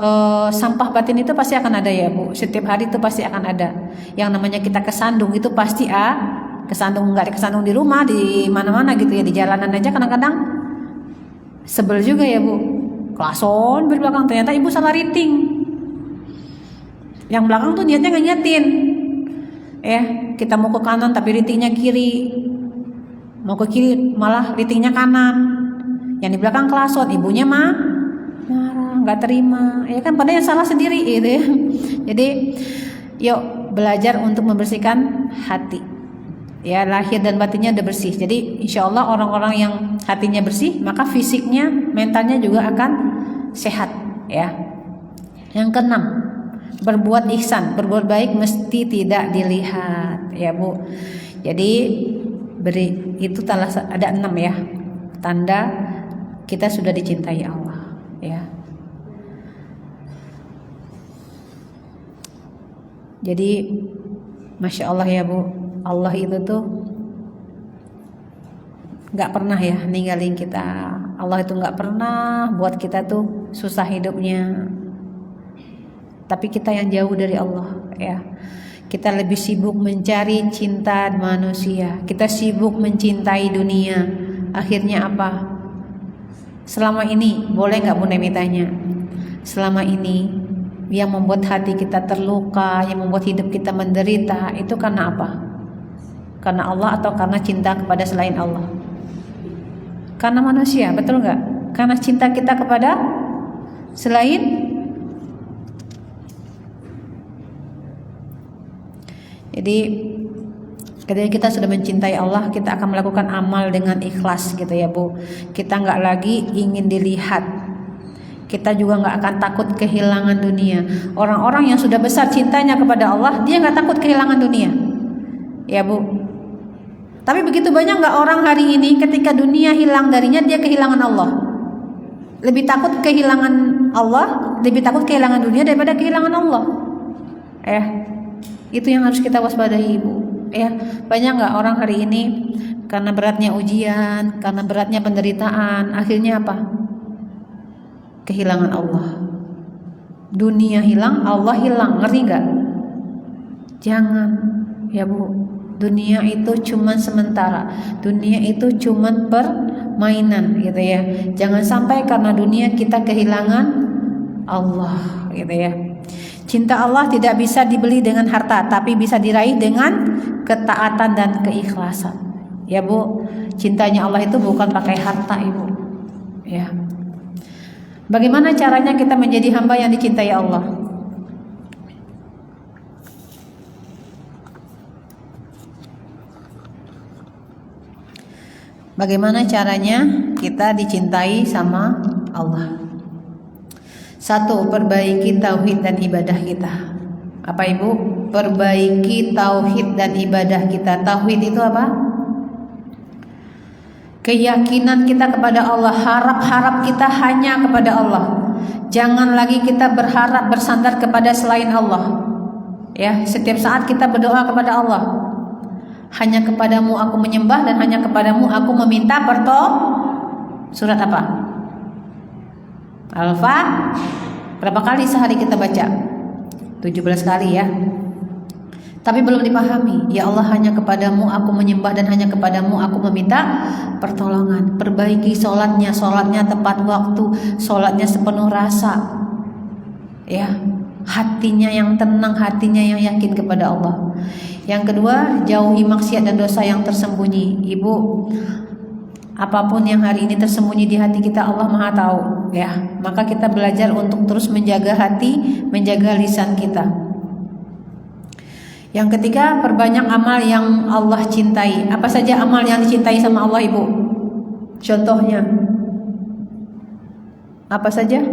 sampah batin itu pasti akan ada ya Bu. Setiap hari itu pasti akan ada. Yang namanya kita kesandung itu pasti kesandung, enggak kesandung di rumah, di mana-mana gitu ya, di jalanan aja kadang-kadang sebel juga ya Bu. Klason belakang, ternyata Ibu salah rating. Yang belakang tuh niatnya ngingetin. Ya, kita mau ke kanan tapi ratingnya kiri. Mau ke kiri malah ratingnya kanan. Yang di belakang klason, ibunya marah, nggak terima. Ya kan, padahal yang salah sendiri gitu ya. Jadi, yuk belajar untuk membersihkan hati. Ya, lahir dan batinnya udah bersih. Jadi insya Allah orang-orang yang hatinya bersih, maka fisiknya, mentalnya juga akan sehat. Ya. Yang keenam, berbuat ihsan, berbuat baik mesti tidak dilihat. Ya Bu. Jadi itu ada 6 ya tanda kita sudah dicintai Allah. Ya. Jadi Masya Allah ya Bu. Allah itu tuh gak pernah ya ninggalin kita. Allah itu gak pernah buat kita tuh susah hidupnya. Tapi kita yang jauh dari Allah ya. Kita lebih sibuk mencari cinta manusia. Kita sibuk mencintai dunia. Akhirnya apa? Selama ini, boleh nggak Bunda tanya? Selama ini yang membuat hati kita terluka, yang membuat hidup kita menderita, itu karena apa? Karena Allah atau karena cinta kepada selain Allah? Karena manusia, betul nggak? Karena cinta kita kepada selain. Jadi ketika kita sudah mencintai Allah, kita akan melakukan amal dengan ikhlas gitu ya Bu. Kita nggak lagi ingin dilihat. Kita juga nggak akan takut kehilangan dunia. Orang-orang yang sudah besar cintanya kepada Allah, dia nggak takut kehilangan dunia, ya Bu. Tapi begitu banyak nggak orang hari ini ketika dunia hilang darinya, dia kehilangan Allah. Lebih takut kehilangan Allah, lebih takut kehilangan dunia daripada kehilangan Allah. Itu yang harus kita waspadai Ibu. Banyak nggak orang hari ini karena beratnya ujian, karena beratnya penderitaan, akhirnya apa? Kehilangan Allah. Dunia hilang, Allah hilang. Ngeri nggak? Jangan, ya Bu. Dunia itu cuman sementara. Dunia itu cuman permainan, gitu ya. Jangan sampai karena dunia kita kehilangan Allah, gitu ya. Cinta Allah tidak bisa dibeli dengan harta, tapi bisa diraih dengan ketaatan dan keikhlasan. Ya Bu, cintanya Allah itu bukan pakai harta Ibu. Ya. Bagaimana caranya kita menjadi hamba yang dicintai Allah? Bagaimana caranya kita dicintai sama Allah? 1. Perbaiki tauhid dan ibadah kita. Apa Ibu? Perbaiki tauhid dan ibadah kita. Tauhid itu apa? Keyakinan kita kepada Allah, harap kita hanya kepada Allah. Jangan lagi kita berharap bersandar kepada selain Allah. Ya, setiap saat kita berdoa kepada Allah. Hanya kepadamu aku menyembah dan hanya kepadamu aku meminta Surat apa? Al-Fatihah. Berapa kali sehari kita baca? 17 kali ya. Tapi belum dipahami. Ya Allah, hanya kepadamu aku menyembah dan hanya kepadamu aku meminta pertolongan. Perbaiki sholatnya tepat waktu, sholatnya sepenuh rasa. Ya, hatinya yang tenang, hatinya yang yakin kepada Allah. Yang kedua, jauhi maksiat dan dosa yang tersembunyi. Ibu, apapun yang hari ini tersembunyi di hati kita, Allah Maha tahu, ya. Maka kita belajar untuk terus menjaga hati, menjaga lisan kita. Yang ketiga, perbanyak amal yang Allah cintai. Apa saja amal yang dicintai sama Allah Ibu? Contohnya apa saja?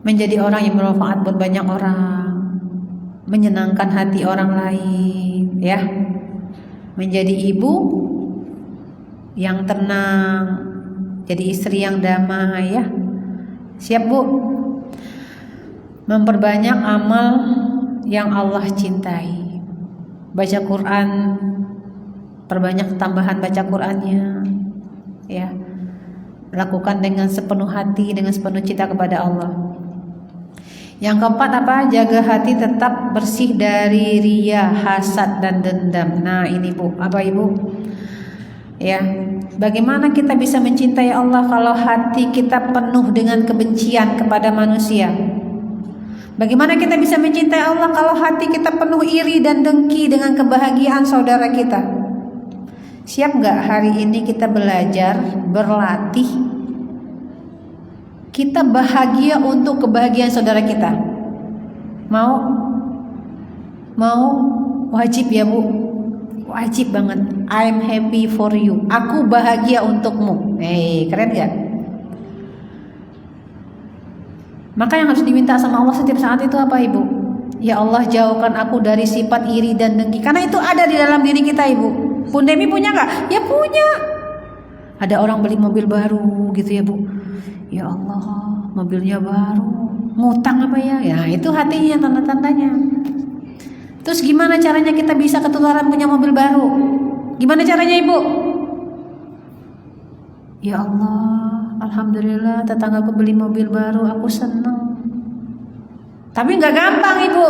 Menjadi orang yang bermanfaat buat banyak orang, menyenangkan hati orang lain, ya. Menjadi ibu yang tenang, jadi istri yang damai, ya. Siap Bu? Memperbanyak amal yang Allah cintai. Baca Quran, perbanyak tambahan baca Qurannya, ya. Lakukan dengan sepenuh hati, dengan sepenuh cinta kepada Allah. Yang keempat apa? Jaga hati tetap bersih dari riya, hasad dan dendam. Nah ini Bu, apa Ibu? Ya, bagaimana kita bisa mencintai Allah kalau hati kita penuh dengan kebencian kepada manusia? Bagaimana kita bisa mencintai Allah kalau hati kita penuh iri dan dengki dengan kebahagiaan saudara kita? Siap nggak hari ini kita belajar, berlatih, kita bahagia untuk kebahagiaan saudara kita? Mau? Wajib ya Bu? Wajib banget. I'm happy for you. Aku bahagia untukmu. Keren gak? Maka yang harus diminta sama Allah setiap saat itu apa Ibu? Ya Allah, jauhkan aku dari sifat iri dan dengki. Karena itu ada di dalam diri kita Ibu. Bunda Emi punya gak? Ya punya. Ada orang beli mobil baru gitu ya Bu. Ya Allah, mobilnya baru. Ngutang apa ya? Ya itu hatinya tanda-tandanya. Terus gimana caranya kita bisa ketularan punya mobil baru? Gimana caranya Ibu? Ya Allah, alhamdulillah tetanggaku beli mobil baru, aku senang. Tapi nggak gampang Ibu,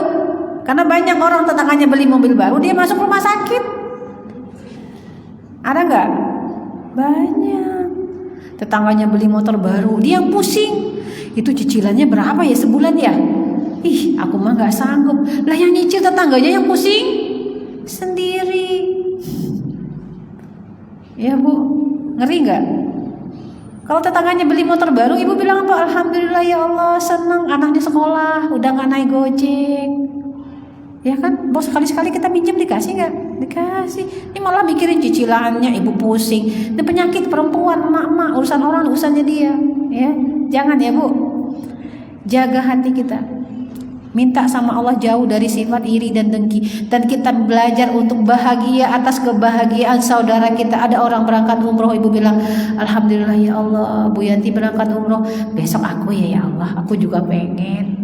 karena banyak orang tetangganya beli mobil baru, dia masuk rumah sakit. Ada nggak? Banyak. Tetangganya beli motor baru, dia yang pusing. Itu cicilannya berapa ya sebulan ya? Ih, aku mah gak sanggup. Lah yang nyicil tetangganya yang pusing sendiri. Ya Bu, ngeri gak? Kalau tetangganya beli motor baru, ibu bilang apa? Alhamdulillah ya Allah, senang anaknya sekolah, udah gak naik gojek. Ya kan, bos sekali-sekali kita minjem dikasih gak? Dikasih. Ini malah mikirin cicilannya, ibu pusing. Ini penyakit perempuan, emak-emak, urusan orang, urusannya dia. Ya, jangan ya Bu. Jaga hati kita. Minta sama Allah jauh dari sifat iri dan dengki. Dan kita belajar untuk bahagia atas kebahagiaan saudara kita. Ada orang berangkat umroh, ibu bilang, Alhamdulillah ya Allah, Bu Yanti berangkat umroh. Besok aku ya Allah, aku juga pengen.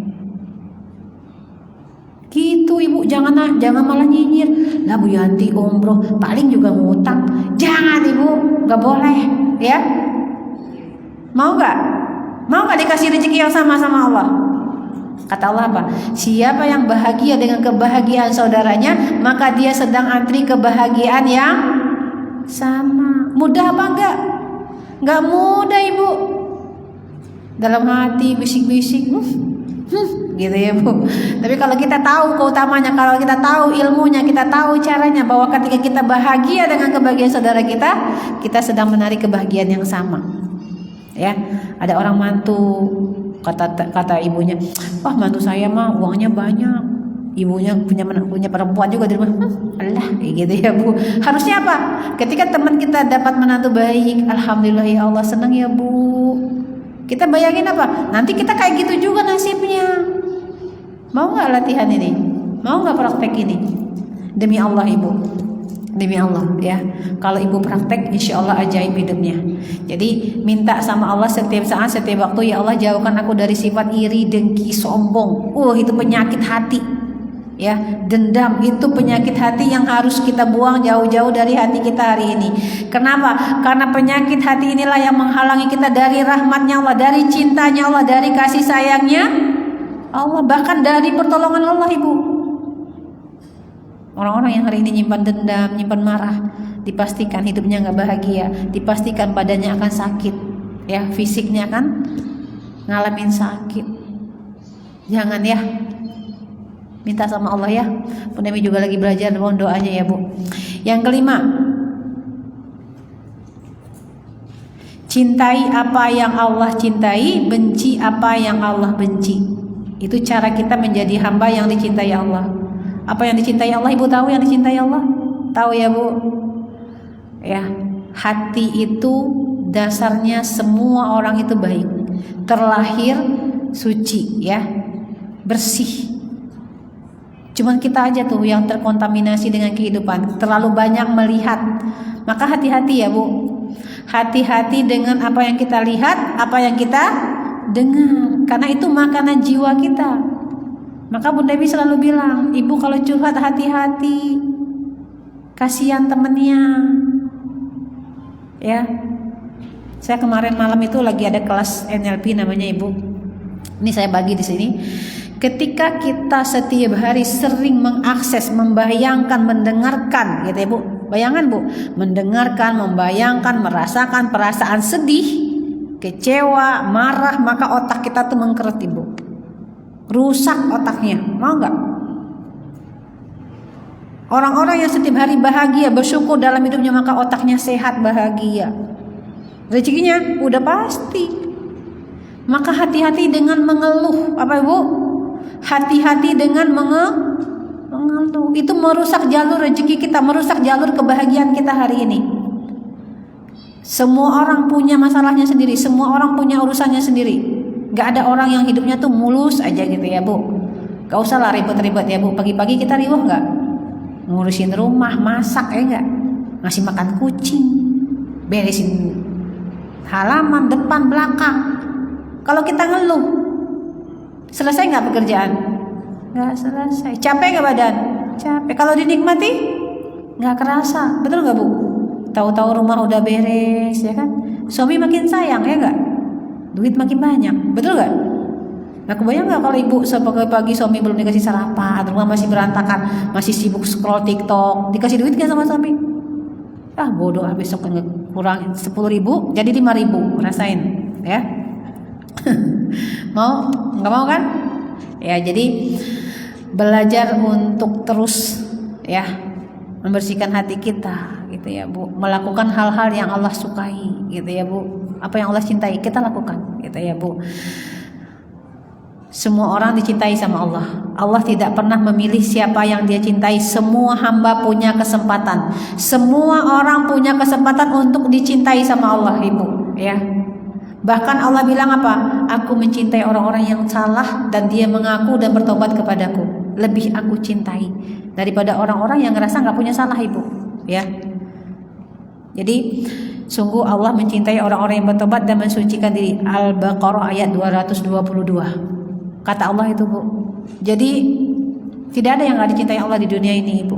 Gitu ibu, jangan malah nyinyir. Lah Bu Yanti umroh paling juga ngutang. Jangan ibu, nggak boleh ya. Mau nggak dikasih rezeki yang sama Allah? Kata Allah apa? Siapa yang bahagia dengan kebahagiaan saudaranya, maka dia sedang antri kebahagiaan yang sama. Mudah apa enggak? Enggak mudah ibu. Dalam hati bisik-bisik, gitu ya Bu. Tapi kalau kita tahu keutamanya, kalau kita tahu ilmunya, kita tahu caranya, bahwa ketika kita bahagia dengan kebahagiaan saudara kita, kita sedang menarik kebahagiaan yang sama. Ya, ada orang mantu, kata ibunya, wah mantu saya mah uangnya banyak. Ibunya punya perempuan juga di rumah. Allah, gitu ya Bu. Harusnya apa? Ketika teman kita dapat menantu baik, alhamdulillah ya Allah, senang ya Bu. Kita bayangin apa? Nanti kita kayak gitu juga nasibnya. Mau nggak latihan ini? Mau nggak praktek ini? Demi Allah ibu, demi Allah ya. Kalau ibu praktek, insya Allah ajaib hidupnya. Jadi minta sama Allah setiap saat, setiap waktu, ya Allah jauhkan aku dari sifat iri, dengki, sombong. Itu penyakit hati. Ya, dendam itu penyakit hati yang harus kita buang jauh-jauh dari hati kita hari ini. Kenapa? Karena penyakit hati inilah yang menghalangi kita dari rahmatnya Allah, dari cintanya Allah, dari kasih sayangnya Allah, bahkan dari pertolongan Allah ibu. Orang-orang yang hari ini nyimpan dendam, nyimpan marah, dipastikan hidupnya nggak bahagia, dipastikan badannya akan sakit, ya fisiknya akan ngalamin sakit. Jangan ya. Minta sama Allah ya. Bunda Dewi juga lagi belajar, mohon doanya ya Bu. Yang kelima, cintai apa yang Allah cintai, benci apa yang Allah benci. Itu cara kita menjadi hamba yang dicintai Allah. Apa yang dicintai Allah, ibu tahu yang dicintai Allah? Tahu ya Bu? Ya, hati itu dasarnya semua orang itu baik, terlahir suci ya, bersih. Cuman kita aja tuh yang terkontaminasi dengan kehidupan, terlalu banyak melihat. Maka hati-hati ya Bu. Hati-hati dengan apa yang kita lihat, apa yang kita dengar, karena itu makanan jiwa kita. Maka Bunda Dewi selalu bilang, ibu kalau curhat hati-hati, kasihan temennya. Ya, saya kemarin malam itu lagi ada kelas NLP namanya ibu. Ini saya bagi di sini. Ketika kita setiap hari sering mengakses, membayangkan, mendengarkan, gitu ya Bu. Bayangan Bu, mendengarkan, membayangkan, merasakan perasaan sedih, kecewa, marah, maka otak kita tuh mengkeret Ibu. Rusak otaknya, mau nggak? Orang-orang yang setiap hari bahagia, bersyukur dalam hidupnya, maka otaknya sehat, bahagia. Rezekinya udah pasti. Maka hati-hati dengan mengeluh, apa Ibu? Hati-hati dengan mengeluh. Itu merusak jalur rezeki kita, merusak jalur kebahagiaan kita hari ini. Semua orang punya masalahnya sendiri, semua orang punya urusannya sendiri. Gak ada orang yang hidupnya tuh mulus aja gitu ya Bu. Gak usah lah ribet-ribet ya Bu. Pagi-pagi kita riuh gak? Ngurusin rumah, masak ya gak? Ngasih makan kucing, beresin halaman, depan, belakang. Kalau kita ngeluh, selesai nggak pekerjaan? Nggak selesai. Capek nggak badan? Capek. Kalau dinikmati, nggak kerasa. Betul nggak Bu? Tahu-tahu rumah udah beres, ya kan? Suami makin sayang, ya nggak? Duit makin banyak. Betul nggak? Nah, kebayang nggak kalau ibu pagi suami belum dikasih sarapan, rumah masih berantakan, masih sibuk scroll TikTok, dikasih duit nggak sama suami? Bodoh, besok kurang 10.000 jadi 5.000, rasain ya. Mau? Nggak mau kan? Ya, jadi belajar untuk terus ya membersihkan hati kita gitu ya Bu, melakukan hal-hal yang Allah sukai gitu ya Bu, apa yang Allah cintai kita lakukan gitu ya Bu. Semua orang dicintai sama Allah. Allah tidak pernah memilih siapa yang Dia cintai. Semua hamba punya kesempatan. Semua orang punya kesempatan untuk dicintai sama Allah, Ibu, ya. Bahkan Allah bilang apa? Aku mencintai orang-orang yang salah dan dia mengaku dan bertobat kepadaku. Lebih aku cintai daripada orang-orang yang ngerasa nggak punya salah, Ibu, ya. Jadi sungguh Allah mencintai orang-orang yang bertobat dan mensucikan diri. Al-Baqarah ayat 222. Kata Allah itu, Bu. Jadi tidak ada yang gak dicintai Allah di dunia ini, Ibu.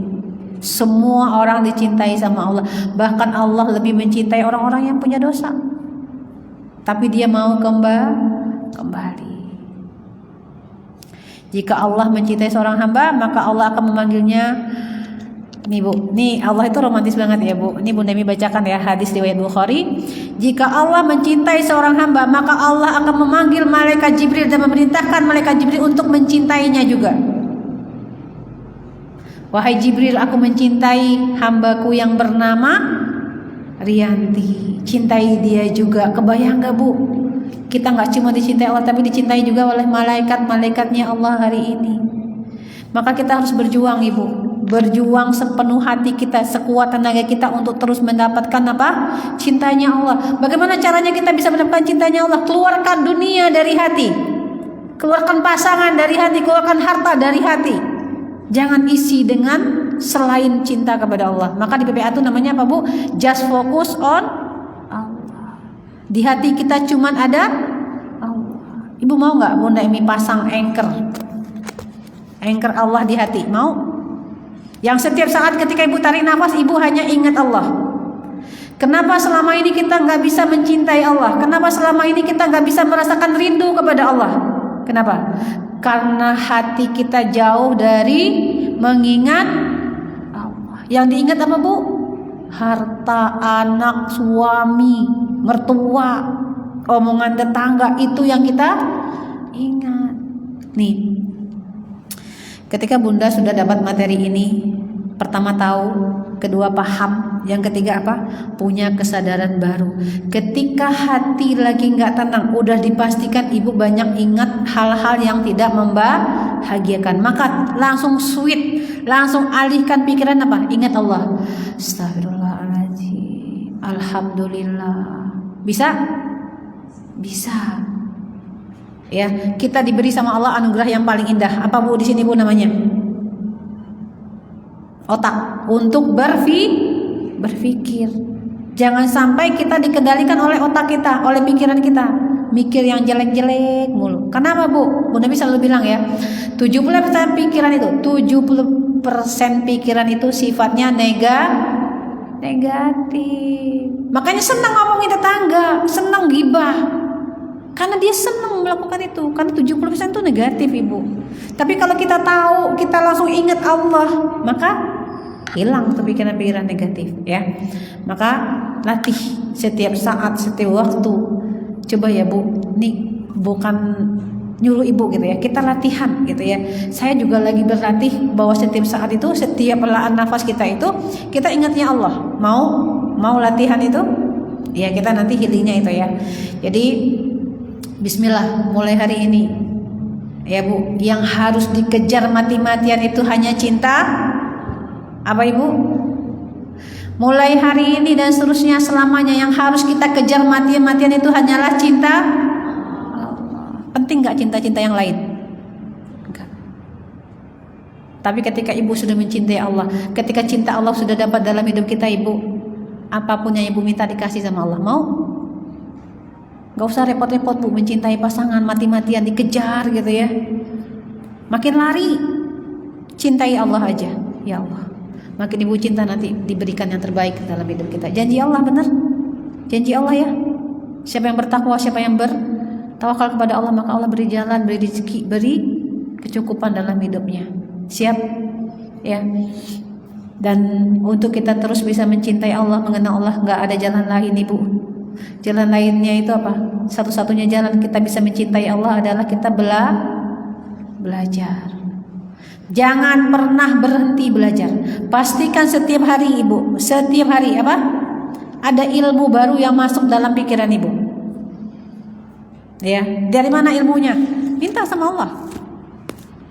Semua orang dicintai sama Allah. Bahkan Allah lebih mencintai orang-orang yang punya dosa, tapi dia mau kembali. Jika Allah mencintai seorang hamba, maka Allah akan memanggilnya. Nih Bu, nih Allah itu romantis banget ya Bu. Ini Bunda Mi bacakan ya hadis riwayat Bukhari. Jika Allah mencintai seorang hamba, maka Allah akan memanggil malaikat Jibril dan memerintahkan malaikat Jibril untuk mencintainya juga. Wahai Jibril, aku mencintai hambaku yang bernama Rianti. Cintai dia juga. Kebayang gak Bu? Kita gak cuma dicintai Allah, tapi dicintai juga oleh malaikat-malaikatnya Allah hari ini. Maka kita harus berjuang, Ibu. Berjuang sepenuh hati kita, sekuat tenaga kita untuk terus mendapatkan apa? Cintanya Allah. Bagaimana caranya kita bisa mendapatkan cintanya Allah? Keluarkan dunia dari hati, keluarkan pasangan dari hati, keluarkan harta dari hati. Jangan isi dengan selain cinta kepada Allah. Maka di PPA itu namanya apa, Bu? Just focus on Allah. Di hati kita cuman ada Allah. Ibu mau nggak Bunda Emi pasang anchor Allah di hati? Mau? Yang setiap saat ketika Ibu tarik nafas, Ibu hanya ingat Allah. Kenapa selama ini kita nggak bisa mencintai Allah? Kenapa selama ini kita nggak bisa merasakan rindu kepada Allah? Kenapa? Karena hati kita jauh dari mengingat Allah. Yang diingat apa, Bu? Harta, anak, suami, mertua, omongan tetangga, itu yang kita ingat. Nih, ketika Bunda sudah dapat materi ini, pertama tahu, kedua paham, yang ketiga apa? Punya kesadaran baru. Ketika hati lagi nggak tenang, udah dipastikan Ibu banyak ingat hal-hal yang tidak membahagiakan. Maka langsung switch, langsung alihkan pikiran apa? Ingat Allah. Astagfirullahaladzim. Alhamdulillah. Bisa? Bisa. Ya, kita diberi sama Allah anugerah yang paling indah. Apa Bu di sini Bu namanya? Otak untuk berpikir. Jangan sampai kita dikendalikan oleh otak kita, oleh pikiran kita. Mikir yang jelek-jelek mulu. Kenapa Bu? Bu Nabi selalu bilang ya, 70% pikiran itu, 70% pikiran itu sifatnya negatif. Makanya senang ngomongin tetangga, senang gibah. Karena dia senang melakukan itu. Karena 70% itu negatif, Ibu. Tapi kalau kita tahu, kita langsung ingat Allah, maka hilang tuh pikiran-pikiran negatif, ya. Maka latih setiap saat, setiap waktu. Coba ya Bu, nih bukan nyuruh Ibu gitu ya, kita latihan gitu ya. Saya juga lagi berlatih bahwa setiap saat itu, setiap helaan nafas kita itu, kita ingatnya Allah. Mau latihan itu? Ya, kita nanti healingnya itu ya. Jadi Bismillah, mulai hari ini ya Bu, yang harus dikejar mati-matian itu hanya cinta apa Ibu? Mulai hari ini dan seterusnya selamanya yang harus kita kejar mati-matian itu hanyalah cinta Allah. Penting gak cinta-cinta yang lain? Enggak. Tapi ketika Ibu sudah mencintai Allah, ketika cinta Allah sudah dapat dalam hidup kita Ibu, apapun yang Ibu minta dikasih sama Allah. Mau? Gak usah repot-repot Bu mencintai pasangan, mati-matian dikejar gitu ya. Makin lari, cintai Allah aja. Ya Allah, makin Ibu cinta nanti diberikan yang terbaik dalam hidup kita. Janji Allah benar. Janji Allah ya. Siapa yang bertakwa, siapa yang bertawakal kepada Allah, maka Allah beri jalan, beri rezeki, beri kecukupan dalam hidupnya. Siap? Ya. Dan untuk kita terus bisa mencintai Allah, mengenal Allah, nggak ada jalan lain Ibu. Jalan lainnya itu apa? Satu-satunya jalan kita bisa mencintai Allah adalah kita belajar. Jangan pernah berhenti belajar. Pastikan setiap hari Ibu, setiap hari apa? Ada ilmu baru yang masuk dalam pikiran Ibu. Ya, dari mana ilmunya? Minta sama Allah.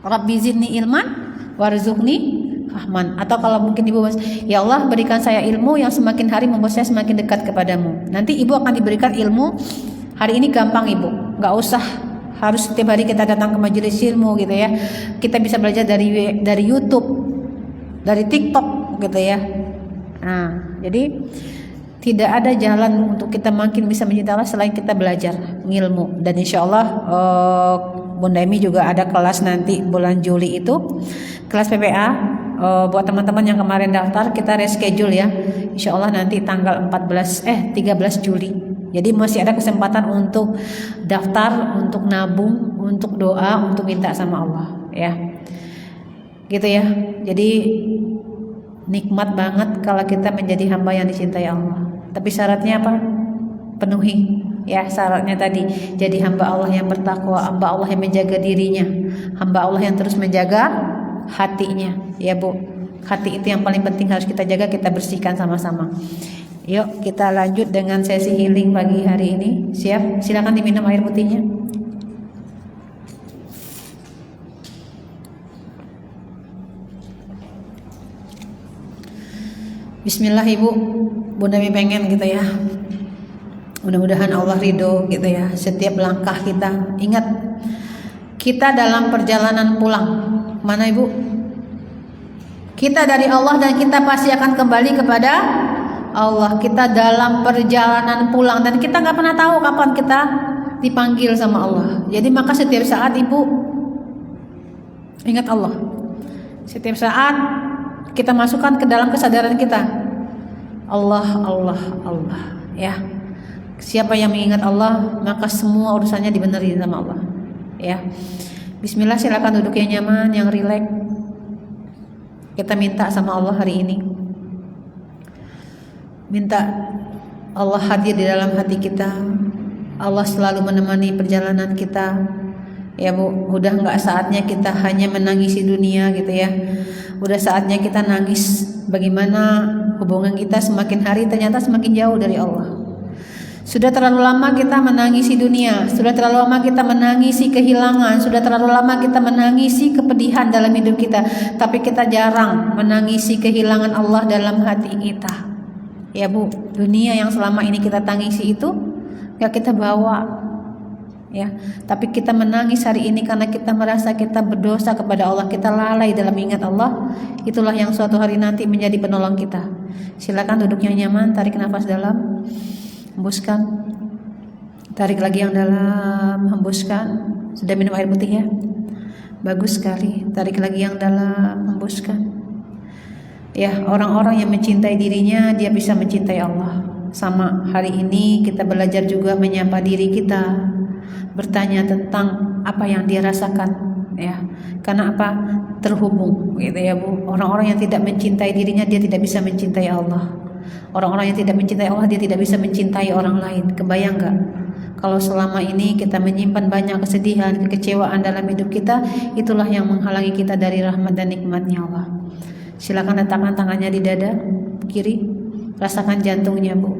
Rabbi zidni ilman warzuqni fahman. Atau kalau mungkin Ibu, ya Allah berikan saya ilmu yang semakin hari membuat saya semakin dekat kepadamu. Nanti Ibu akan diberikan ilmu. Hari ini gampang Ibu, nggak usah harus setiap hari kita datang ke majelis ilmu gitu ya. Kita bisa belajar dari YouTube, dari TikTok gitu ya. Nah, jadi tidak ada jalan untuk kita makin bisa mencintai Allah selain kita belajar ilmu. Dan insya Allah Bunda Emi juga ada kelas nanti bulan Juli itu, kelas PPA. Buat teman-teman yang kemarin daftar, kita reschedule ya. Insya Allah nanti tanggal 13 Juli. Jadi masih ada kesempatan untuk daftar, untuk nabung, untuk doa, untuk minta sama Allah ya. Gitu ya. Jadi nikmat banget kalau kita menjadi hamba yang dicintai Allah. Tapi syaratnya apa? Penuhi ya syaratnya tadi. Jadi hamba Allah yang bertakwa, hamba Allah yang menjaga dirinya, hamba Allah yang terus menjaga hatinya ya Bu. Hati itu yang paling penting harus kita jaga, kita bersihkan sama-sama. Yuk kita lanjut dengan sesi healing pagi hari ini. Siap? Silakan diminum air putihnya. Bismillah Ibu. Bunda Mi pengen gitu ya, mudah-mudahan Allah ridho gitu ya setiap langkah kita. Ingat, kita dalam perjalanan pulang. Mana Ibu? Kita dari Allah dan kita pasti akan kembali kepada Allah. Kita dalam perjalanan pulang dan kita nggak pernah tahu kapan kita dipanggil sama Allah. Jadi maka setiap saat Ibu ingat Allah. Setiap saat kita masukkan ke dalam kesadaran kita, Allah, Allah, Allah ya. Siapa yang mengingat Allah, maka semua urusannya dibenerin sama Allah ya. Bismillah, silakan duduk yang nyaman, yang rileks. Kita minta sama Allah hari ini, minta Allah hadir di dalam hati kita. Allah selalu menemani perjalanan kita ya Bu. Udah nggak saatnya kita hanya menangisi dunia gitu ya. Udah saatnya kita nangis bagaimana hubungan kita semakin hari ternyata semakin jauh dari Allah. Sudah terlalu lama kita menangisi dunia, sudah terlalu lama kita menangisi kehilangan, sudah terlalu lama kita menangisi kepedihan dalam hidup kita, tapi kita jarang menangisi kehilangan Allah dalam hati kita. Ya Bu, dunia yang selama ini kita tangisi itu gak kita bawa ya, tapi kita menangis hari ini karena kita merasa kita berdosa kepada Allah, kita lalai dalam ingat Allah. Itulah yang suatu hari nanti menjadi penolong kita. Silakan duduk yang nyaman, tarik nafas dalam, hembuskan, tarik lagi yang dalam, hembuskan. Sudah minum air putih ya? Bagus sekali. Tarik lagi yang dalam, hembuskan. Ya, orang-orang yang mencintai dirinya, dia bisa mencintai Allah. Sama hari ini kita belajar juga menyapa diri kita, bertanya tentang apa yang dia rasakan ya. Karena apa? Terhubung gitu ya Bu. Orang-orang yang tidak mencintai dirinya, dia tidak bisa mencintai Allah. Orang-orang yang tidak mencintai Allah, dia tidak bisa mencintai orang lain. Kebayang gak? Kalau selama ini kita menyimpan banyak kesedihan, kekecewaan dalam hidup kita, itulah yang menghalangi kita dari rahmat dan nikmatnya Allah. Silakan letakkan tangannya di dada kiri, rasakan jantungnya Bu.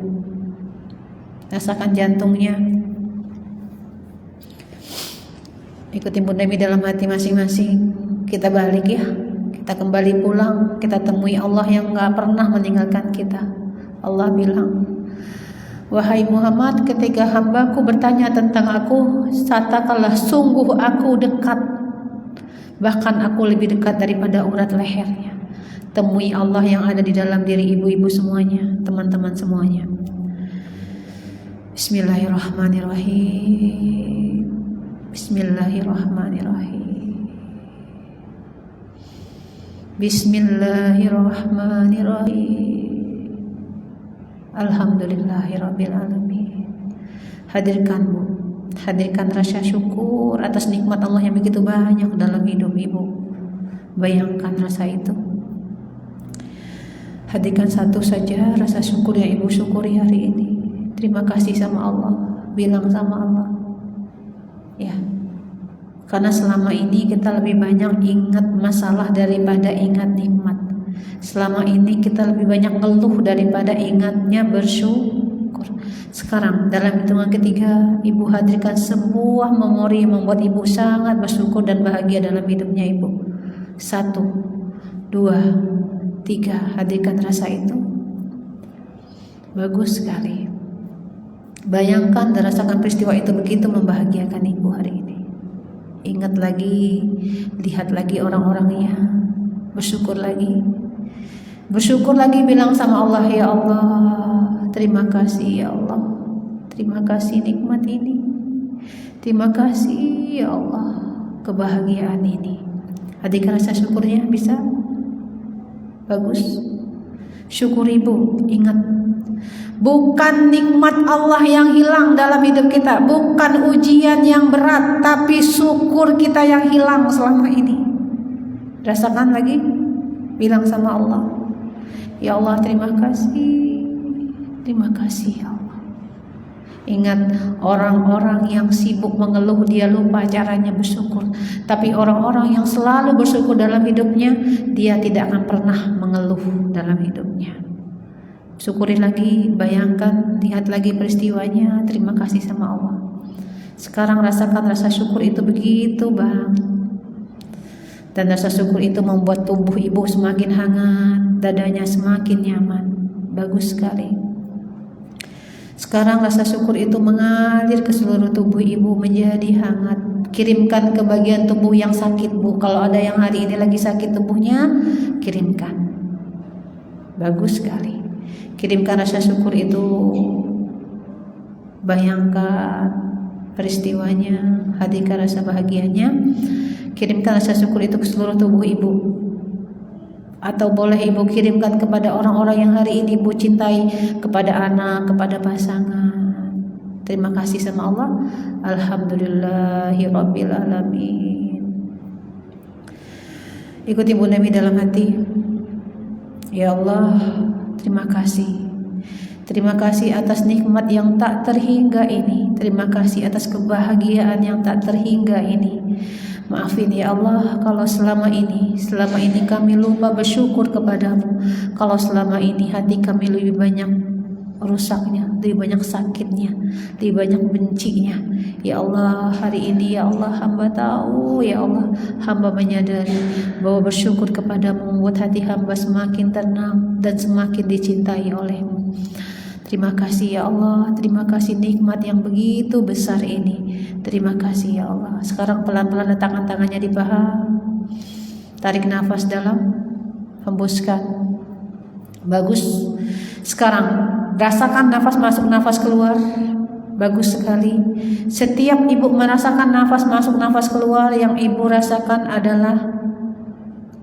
Rasakan jantungnya. Ikuti Bunda Mi dalam hati masing-masing. Kita balik ya, kita kembali pulang, kita temui Allah yang gak pernah meninggalkan kita. Allah bilang, wahai Muhammad, ketika hambaku bertanya tentang aku, katakanlah sungguh aku dekat, bahkan aku lebih dekat daripada urat lehernya. Temui Allah yang ada di dalam diri ibu-ibu semuanya, teman-teman semuanya. Bismillahirrahmanirrahim. Bismillahirrahmanirrahim. Bismillahirrahmanirrahim. Alhamdulillahirabbil alamin. Hadirkanmu, hadirkan rasa syukur atas nikmat Allah yang begitu banyak dalam hidup ibu. Bayangkan rasa itu. Hadirkan satu saja rasa syukur yang ibu syukuri hari ini. Terima kasih sama Allah. Bilang sama Allah, ya, karena selama ini kita lebih banyak ingat masalah daripada ingat nikmat. Selama ini kita lebih banyak ngeluh daripada ingatnya bersyukur. Sekarang dalam hitungan ketiga, ibu hadirkan sebuah memori yang membuat ibu sangat bersyukur dan bahagia dalam hidupnya ibu. 1, 2, 3, hadirkan rasa itu. Bagus sekali. Bayangkan dan rasakan peristiwa itu begitu membahagiakan ibu hari ini. Ingat lagi, lihat lagi orang-orangnya, bersyukur lagi. Bersyukur lagi, bilang sama Allah, ya Allah, terima kasih ya Allah. Terima kasih nikmat ini. Terima kasih ya Allah, kebahagiaan ini. Hadirkan rasa syukurnya, bisa? Bagus. Syukur ibu, ingat. Bukan nikmat Allah yang hilang dalam hidup kita, bukan ujian yang berat, tapi syukur kita yang hilang selama ini. Rasakan lagi, bilang sama Allah, ya Allah, terima kasih ya Allah. Ingat, orang-orang yang sibuk mengeluh dia lupa caranya bersyukur. Tapi orang-orang yang selalu bersyukur dalam hidupnya, dia tidak akan pernah mengeluh dalam hidupnya. Syukuri lagi, bayangkan, lihat lagi peristiwanya, terima kasih sama Allah. Sekarang rasakan rasa syukur itu begitu bang. Dan rasa syukur itu membuat tubuh ibu semakin hangat, dadanya semakin nyaman. Bagus sekali. Sekarang rasa syukur itu mengalir ke seluruh tubuh ibu menjadi hangat. Kirimkan ke bagian tubuh yang sakit bu. Kalau ada yang hari ini lagi sakit tubuhnya, kirimkan. Bagus sekali. Kirimkan rasa syukur itu. Bayangkan peristiwanya, hadirkan rasa bahagianya. Kirimkan rasa syukur itu ke seluruh tubuh ibu. Atau boleh ibu kirimkan kepada orang-orang yang hari ini ibu cintai, kepada anak, kepada pasangan. Terima kasih sama Allah. Alhamdulillahirabbil alamin. Ikuti ibu Nami dalam hati. Ya Allah, terima kasih. Terima kasih atas nikmat yang tak terhingga ini. Terima kasih atas kebahagiaan yang tak terhingga ini. Maafin ya Allah kalau selama ini kami lupa bersyukur kepadamu. Kalau selama ini hati kami lebih banyak rusaknya, lebih banyak sakitnya, lebih banyak bencinya. Ya Allah, hari ini ya Allah, hamba tahu ya Allah, hamba menyadari bahwa bersyukur kepadamu membuat hati hamba semakin tenang dan semakin dicintai olehmu. Terima kasih ya Allah, terima kasih nikmat yang begitu besar ini. Terima kasih ya Allah. Sekarang pelan-pelan letakkan tangannya di paha. Tarik nafas dalam, hembuskan. Bagus. Sekarang rasakan nafas masuk, nafas keluar. Bagus sekali. Setiap ibu merasakan nafas masuk, nafas keluar, yang ibu rasakan adalah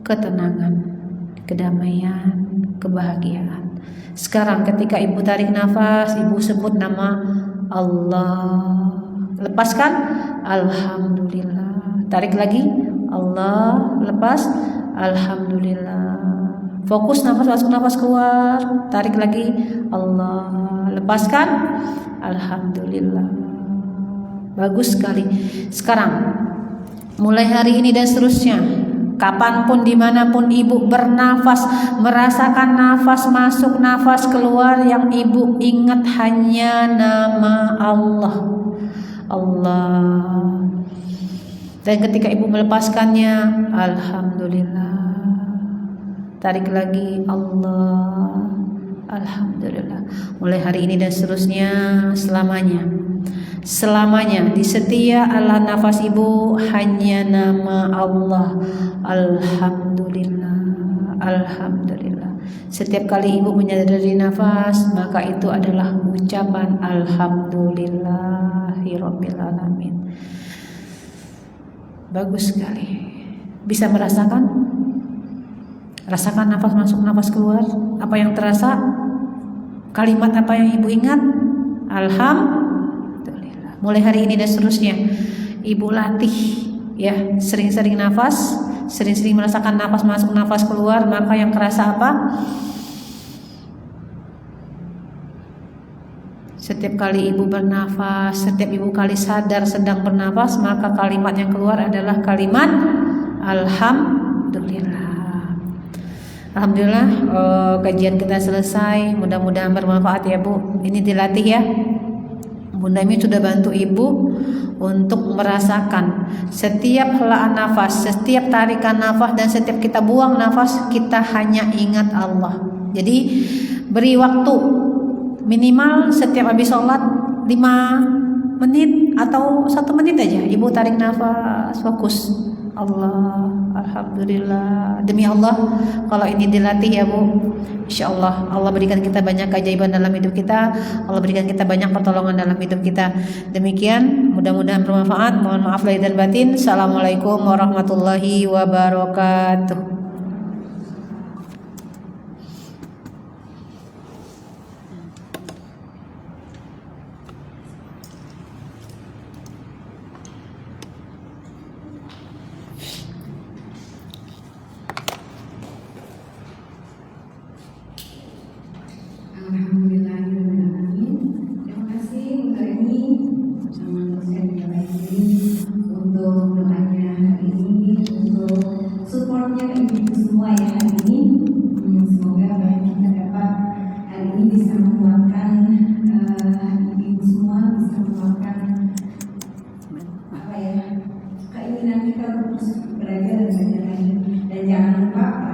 ketenangan, kedamaian, kebahagiaan. Sekarang ketika ibu tarik nafas, ibu sebut nama Allah. Lepaskan, Alhamdulillah. Tarik lagi, Allah. Lepas, Alhamdulillah. Fokus nafas masuk, nafas keluar. Tarik lagi, Allah. Lepaskan, Alhamdulillah. Bagus sekali. Sekarang mulai hari ini dan seterusnya, kapanpun dimanapun ibu bernafas, merasakan nafas masuk, nafas keluar, yang ibu ingat hanya nama Allah. Allah. Dan ketika ibu melepaskannya, Alhamdulillah. Tarik lagi, Allah. Alhamdulillah. Mulai hari ini dan seterusnya, selamanya di setiap ala nafas ibu hanya nama Allah. Alhamdulillah. Alhamdulillah. Setiap kali ibu menyadari nafas, maka itu adalah ucapan Alhamdulillahirabbil alamin. Bagus sekali. Bisa merasakan? Rasakan nafas masuk, nafas keluar. Apa yang terasa? Kalimat apa yang ibu ingat? Alhamdulillah. Mulai hari ini dan seterusnya, ibu latih ya, sering-sering nafas, sering-sering merasakan nafas masuk, nafas keluar. Maka yang kerasa apa? Setiap kali ibu bernafas, setiap ibu kali sadar sedang bernafas, maka kalimat yang keluar adalah kalimat alhamdulillah. Alhamdulillah, kajian kita selesai. Mudah-mudahan bermanfaat ya Bu. Ini dilatih ya. Bunda Emi sudah bantu ibu untuk merasakan setiap helaan nafas, setiap tarikan nafas, dan setiap kita buang nafas, kita hanya ingat Allah. Jadi beri waktu minimal setiap habis sholat 5 menit atau 1 menit aja. Ibu tarik nafas, fokus. Allah, alhamdulillah. Demi Allah, kalau ini dilatih ya Bu, insya Allah Allah berikan kita banyak keajaiban dalam hidup kita. Allah berikan kita banyak pertolongan dalam hidup kita. Demikian, mudah-mudahan bermanfaat. Mohon maaf lahir dan batin. Assalamualaikum warahmatullahi wabarakatuh. Alhamdulillahirrahmanirrahim. Terima kasih Mbak Eni sama dosen Mbak Eni untuk doanya hari ini, untuk supportnya ibu semua ya hari ini. Semoga apa yang kita dapat hari ini bisa menguatkan ibu semua, bisa menguatkan keinginan kita untuk terus belajar dan belajar lagi. Dan jangan lupa